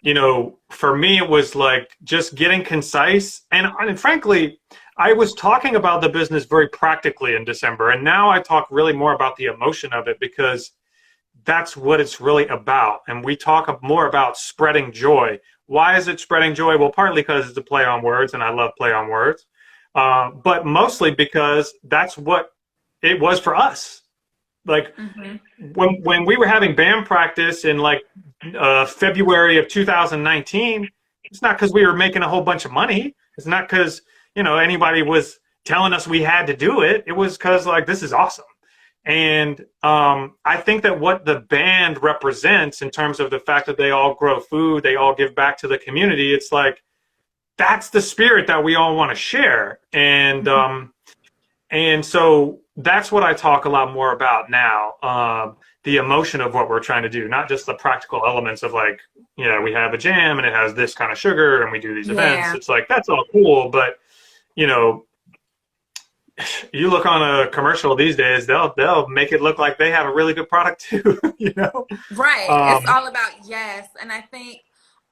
you know, for me, it was like just getting concise. And frankly, I was talking about the business very practically in December. And now I talk really more about the emotion of it because that's what it's really about. And we talk more about spreading joy. Why is it spreading joy? Well, partly because it's a play on words and I love play on words. But mostly because that's what it was for us. Like when we were having band practice in like February of 2019, it's not because we were making a whole bunch of money. It's not because, you know, anybody was telling us we had to do it. It was because like, this is awesome. And I think that what the band represents in terms of the fact that they all grow food, they all give back to the community, it's like, that's the spirit that we all want to share. And so that's what I talk a lot more about now, the emotion of what we're trying to do, not just the practical elements of like, you know, we have a jam and it has this kind of sugar and we do these events. It's like, that's all cool. But, you know, you look on a commercial these days, they'll make it look like they have a really good product too, you know? Right. It's all about yes. And I think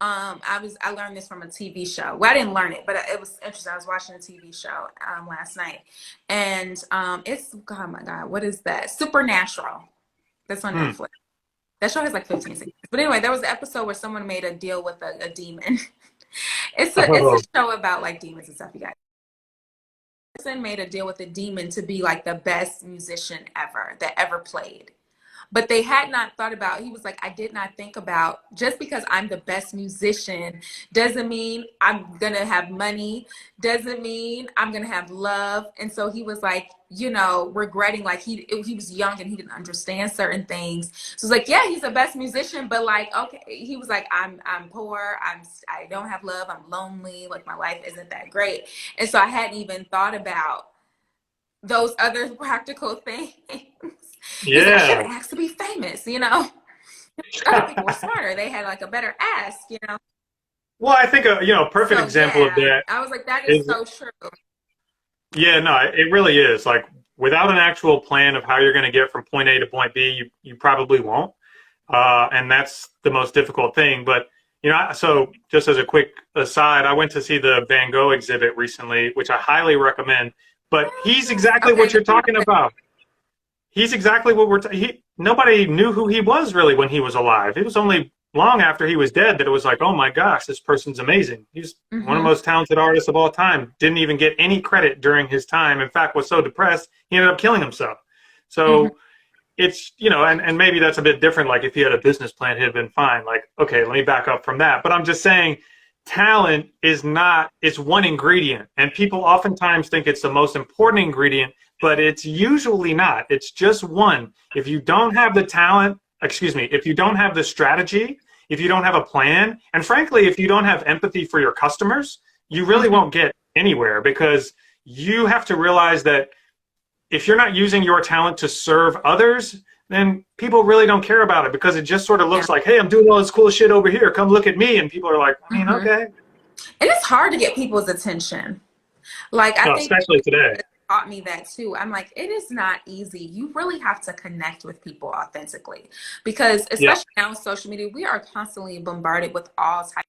I learned this from a TV show. Well, I didn't learn it, but it was interesting. I was watching a TV show last night. And it's oh my God, what is that? Supernatural. That's on Netflix. That show has like 15 seasons. But anyway, there was an episode where someone made a deal with a demon. It's a show about like demons and stuff, you guys. Person made a deal with a demon to be like the best musician ever that ever played. But they had not thought about, he was like, I did not think about just because I'm the best musician doesn't mean I'm going to have money, doesn't mean I'm going to have love. And so he was like, you know, regretting like he was young and he didn't understand certain things. So it's like, yeah, he's the best musician, but like, okay, he was like, I'm poor, I don't have love, I'm lonely, like my life isn't that great. And so I hadn't even thought about those other practical things. He's like, I should Yeah. have asked to be famous, you know. Other people were smarter. They had like a better ask, you know. Well, I think a perfect So example of yeah, that I was like, that is is, so true. yeah, no, it really is. Like without an actual plan of how you're going to get from point A to point B, you probably won't. And that's the most difficult thing. But so just as a quick aside, I went to see the Van Gogh exhibit recently, which I highly recommend. But he's Yes. exactly Okay, what now you're I'm talking about. He's exactly what nobody knew who he was really when he was alive. It was only long after he was dead that it was like, oh my gosh, this person's amazing. He's one of the mm-hmm, most talented artists of all time. Didn't even get any credit during his time. In fact, was so depressed he ended up killing himself. mm-hmm. So it's and maybe that's a bit different. Like if he had a business plan, he'd have been fine. Like, okay, let me back up from that. But I'm just saying talent is not, it's one ingredient, and people oftentimes think it's the most important ingredient, but it's usually not. It's just one. If you don't have the talent, excuse me, if you don't have the strategy, if you don't have a plan, and frankly if you don't have empathy for your customers, you really Mm-hmm. won't get anywhere, because you have to realize that if you're not using your talent to serve others, then people really don't care about it, because it just sort of Yeah. looks like, hey, I'm doing all this cool shit over here. Come look at me. And people are like, I mean, Mm-hmm. okay. It is hard to get people's attention. Like, I No, think especially today. it taught me that too. I'm like, it is not easy. You really have to connect with people authentically because, Yeah. especially now on social media, we are constantly bombarded with all types.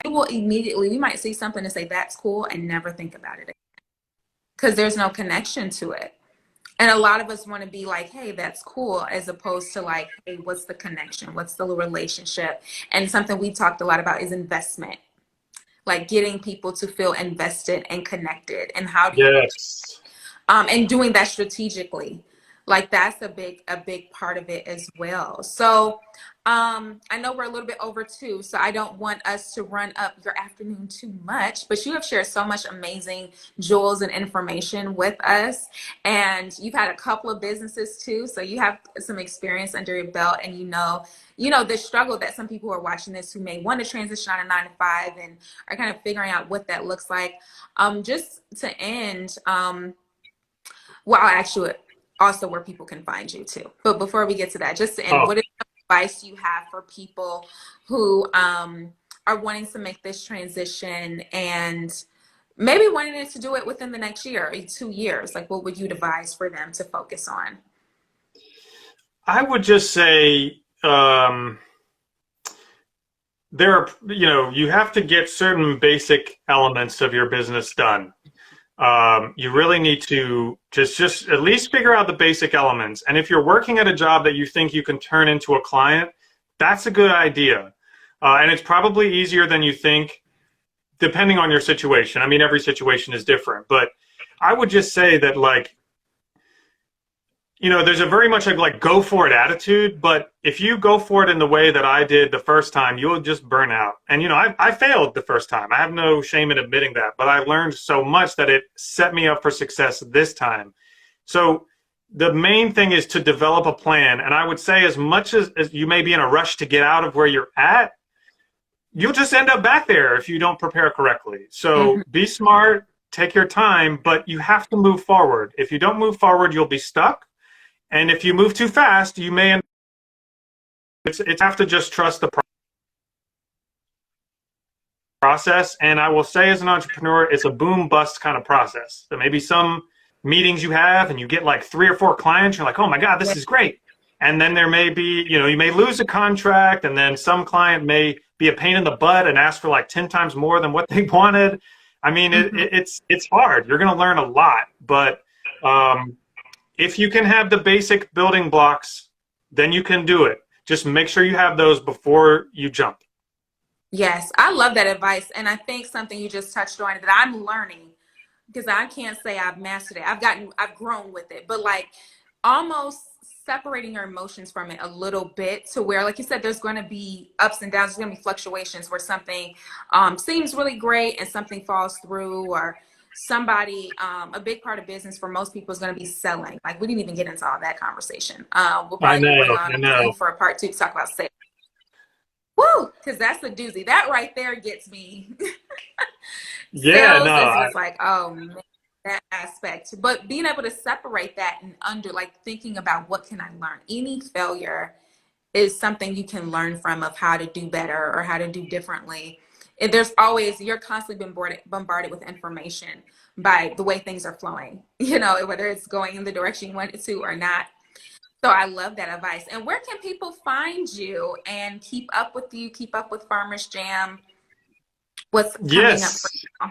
We will immediately, we might see something and say, that's cool, and never think about it because there's no connection to it. And a lot of us want to be like, hey, that's cool, as opposed to like, hey, what's the connection? What's the relationship? And something we talked a lot about is investment, like getting people to feel invested and connected. And how do you Yes. and doing that strategically, like that's a big part of it as well. So I know we're a little bit over too, so I don't want us to run up your afternoon too much, but you have shared so much amazing jewels and information with us, and you've had a couple of businesses too, so you have some experience under your belt, and you know the struggle that some people who are watching this who may want to transition out of 9 to 5 and are kind of figuring out what that looks like. Just to end, well, I'll ask you also where people can find you too. But before we get to that, just to end, Oh, what advice you have for people who are wanting to make this transition and maybe wanting to do it within the next year or 2 years? Like, what would you advise for them to focus on? I would just say there are, you have to get certain basic elements of your business done. You really need to just at least figure out the basic elements. And if you're working at a job that you think you can turn into a client, that's a good idea. And it's probably easier than you think, depending on your situation. I mean, every situation is different, but I would just say that, like, there's a very much like go for it attitude, but if you go for it in the way that I did the first time, you'll just burn out. And, I failed the first time. I have no shame in admitting that, but I learned so much that it set me up for success this time. So the main thing is to develop a plan. And I would say, as much as you may be in a rush to get out of where you're at, you'll just end up back there if you don't prepare correctly. Hmm. So be smart, take your time, but you have to move forward. If you don't move forward, you'll be stuck. And if you move too fast, you may end. It's have to just trust the process. And I will say, as an entrepreneur, it's a boom bust kind of process. There may be some meetings you have and you get like 3 or 4 clients. You're like, oh my God, this is great. And then there may be, you may lose a contract, and then some client may be a pain in the butt and ask for like 10 times more than what they wanted. I mean, Hmm. it's hard. You're going to learn a lot, but um, if you can have the basic building blocks, then you can do it. Just make sure you have those before you jump. Yes, I love that advice. And I think something you just touched on that I'm learning, because I can't say I've mastered it. I've grown with it, but like almost separating your emotions from it a little bit to where, like you said, there's going to be ups and downs. There's going to be fluctuations where something seems really great and something falls through, or somebody, a big part of business for most people is going to be selling. Like we didn't even get into all that conversation. We'll I probably bring know, on I know. you for a part two to talk about sales. Woo! Because that's a doozy. That right there gets me. Yeah, Sales no, is just like, oh man, that aspect. But being able to separate that and under like thinking about what can I learn? Any failure is something you can learn from of how to do better or how to do differently. There's always, you're constantly bombarded with information by the way things are flowing, whether it's going in the direction you want it to or not. So I love that advice. And where can people find you and keep up with you, keep up with Farmers Jam? What's coming up for Yes. you?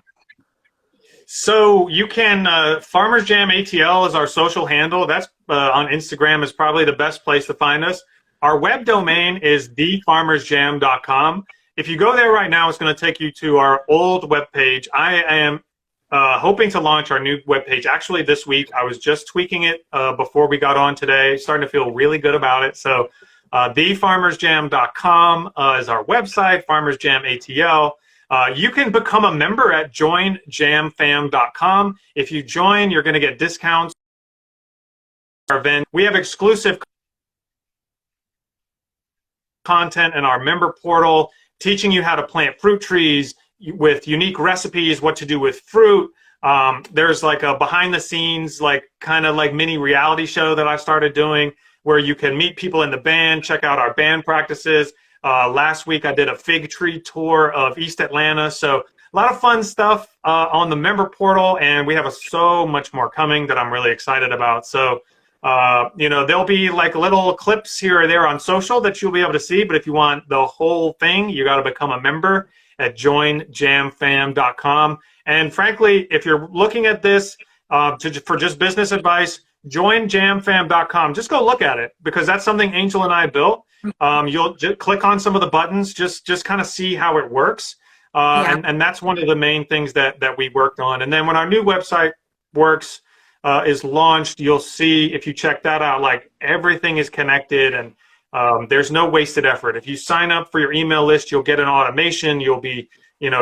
So you can Farmers Jam ATL is our social handle. That's on Instagram is probably the best place to find us. Our web domain is thefarmersjam.com. If you go there right now, it's going to take you to our old web page. I am hoping to launch our new web page actually this week. I was just tweaking it before we got on today, starting to feel really good about it. So thefarmersjam.com is our website, Farmers Jam ATL. You can become a member at joinjamfam.com. If you join, you're going to get discounts. Our event. We have exclusive content in our member portal, teaching you how to plant fruit trees with unique recipes, what to do with fruit. There's like a behind the scenes, like kind of like mini reality show that I started doing where you can meet people in the band, check out our band practices. Last week I did a fig tree tour of East Atlanta. So a lot of fun stuff on the member portal, and we have so much more coming that I'm really excited about. So, there'll be like little clips here or there on social that you'll be able to see. But if you want the whole thing, you got to become a member at joinjamfam.com. And frankly, if you're looking at this for just business advice, joinjamfam.com. Just go look at it because that's something Angel and I built. You'll just click on some of the buttons, just kind of see how it works. Yeah. And that's one of the main things that we worked on. And then when our new website works, is launched, you'll see if you check that out, like everything is connected and there's no wasted effort. If you sign up for your email list, you'll get an automation. You'll be,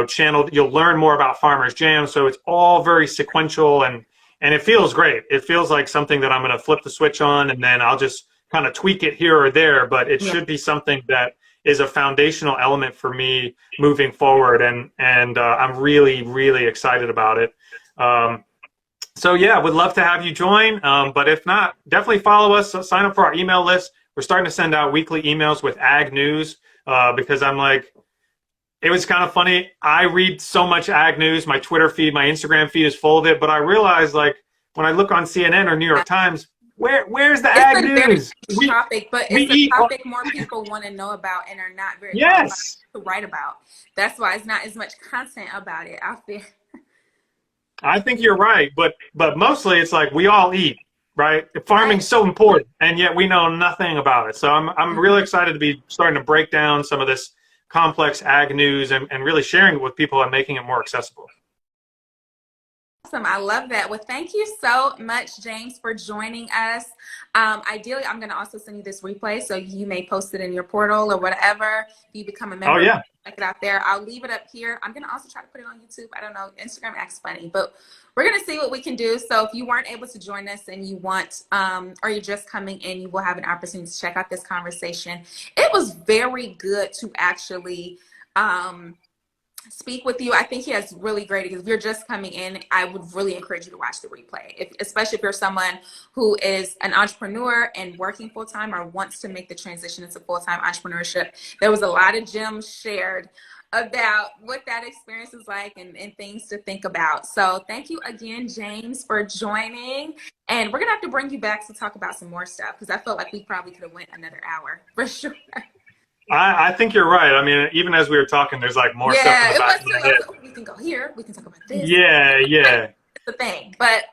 channeled. You'll learn more about Farmers Jam. So it's all very sequential and it feels great. It feels like something that I'm going to flip the switch on and then I'll just kind of tweak it here or there. But it should be something that is a foundational element for me moving forward. And I'm really, really excited about it. So yeah, would love to have you join. But if not, definitely follow us. Sign up for our email list. We're starting to send out weekly emails with ag news because I'm like, it was kind of funny. I read so much ag news. My Twitter feed, my Instagram feed is full of it. But I realized like when I look on CNN or New York Times, where's the ag It's a very news? niche topic, but We it's a eat. topic more people want to know about and are not very qualified Yes. to write about. That's why it's not as much content about it out there. I think you're right, but mostly it's like we all eat, right? Farming's so important, and yet we know nothing about it. So I'm really excited to be starting to break down some of this complex ag news and really sharing it with people and making it more accessible. Awesome. I love that. Well, thank you so much, James, for joining us. Ideally, I'm going to also send you this replay so you may post it in your portal or whatever. If you become a member, Oh yeah. check it out there. I'll leave it up here. I'm going to also try to put it on YouTube. I don't know. Instagram acts funny, but we're going to see what we can do. So if you weren't able to join us and you want, or you're just coming in, you will have an opportunity to check out this conversation. It was very good to actually, speak with you. I think he has really great, because if you're just coming in, I would really encourage you to watch the replay, especially if you're someone who is an entrepreneur and working full-time or wants to make the transition into full-time entrepreneurship. There was a lot of gems shared about what that experience is like and things to think about. So thank you again, James, for joining. And we're gonna have to bring you back to talk about some more stuff because I felt like we probably could have went another hour for sure. I think you're right. I mean, even as we were talking, there's like more stuff in the back of my head. Oh, we can go here. We can talk about this. Yeah, yeah. It's the thing, but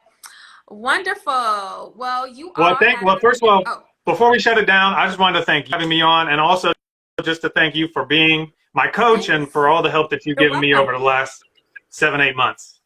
wonderful. Well, you Well, all first of all, oh, before we shut it down, I just wanted to thank you for having me on, and also just to thank you for being my coach and thanks. for all the help that you've You're given me welcome. over the last 7-8 months.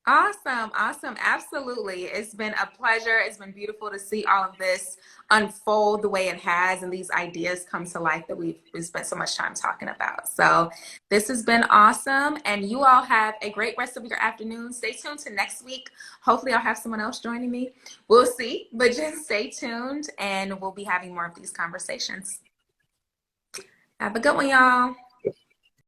Awesome. Awesome. Absolutely. It's been a pleasure. It's been beautiful to see all of this unfold the way it has and these ideas come to life that we've spent so much time talking about. So this has been awesome. And you all have a great rest of your afternoon. Stay tuned to next week. Hopefully I'll have someone else joining me. We'll see, but just stay tuned and we'll be having more of these conversations. Have a good one, y'all.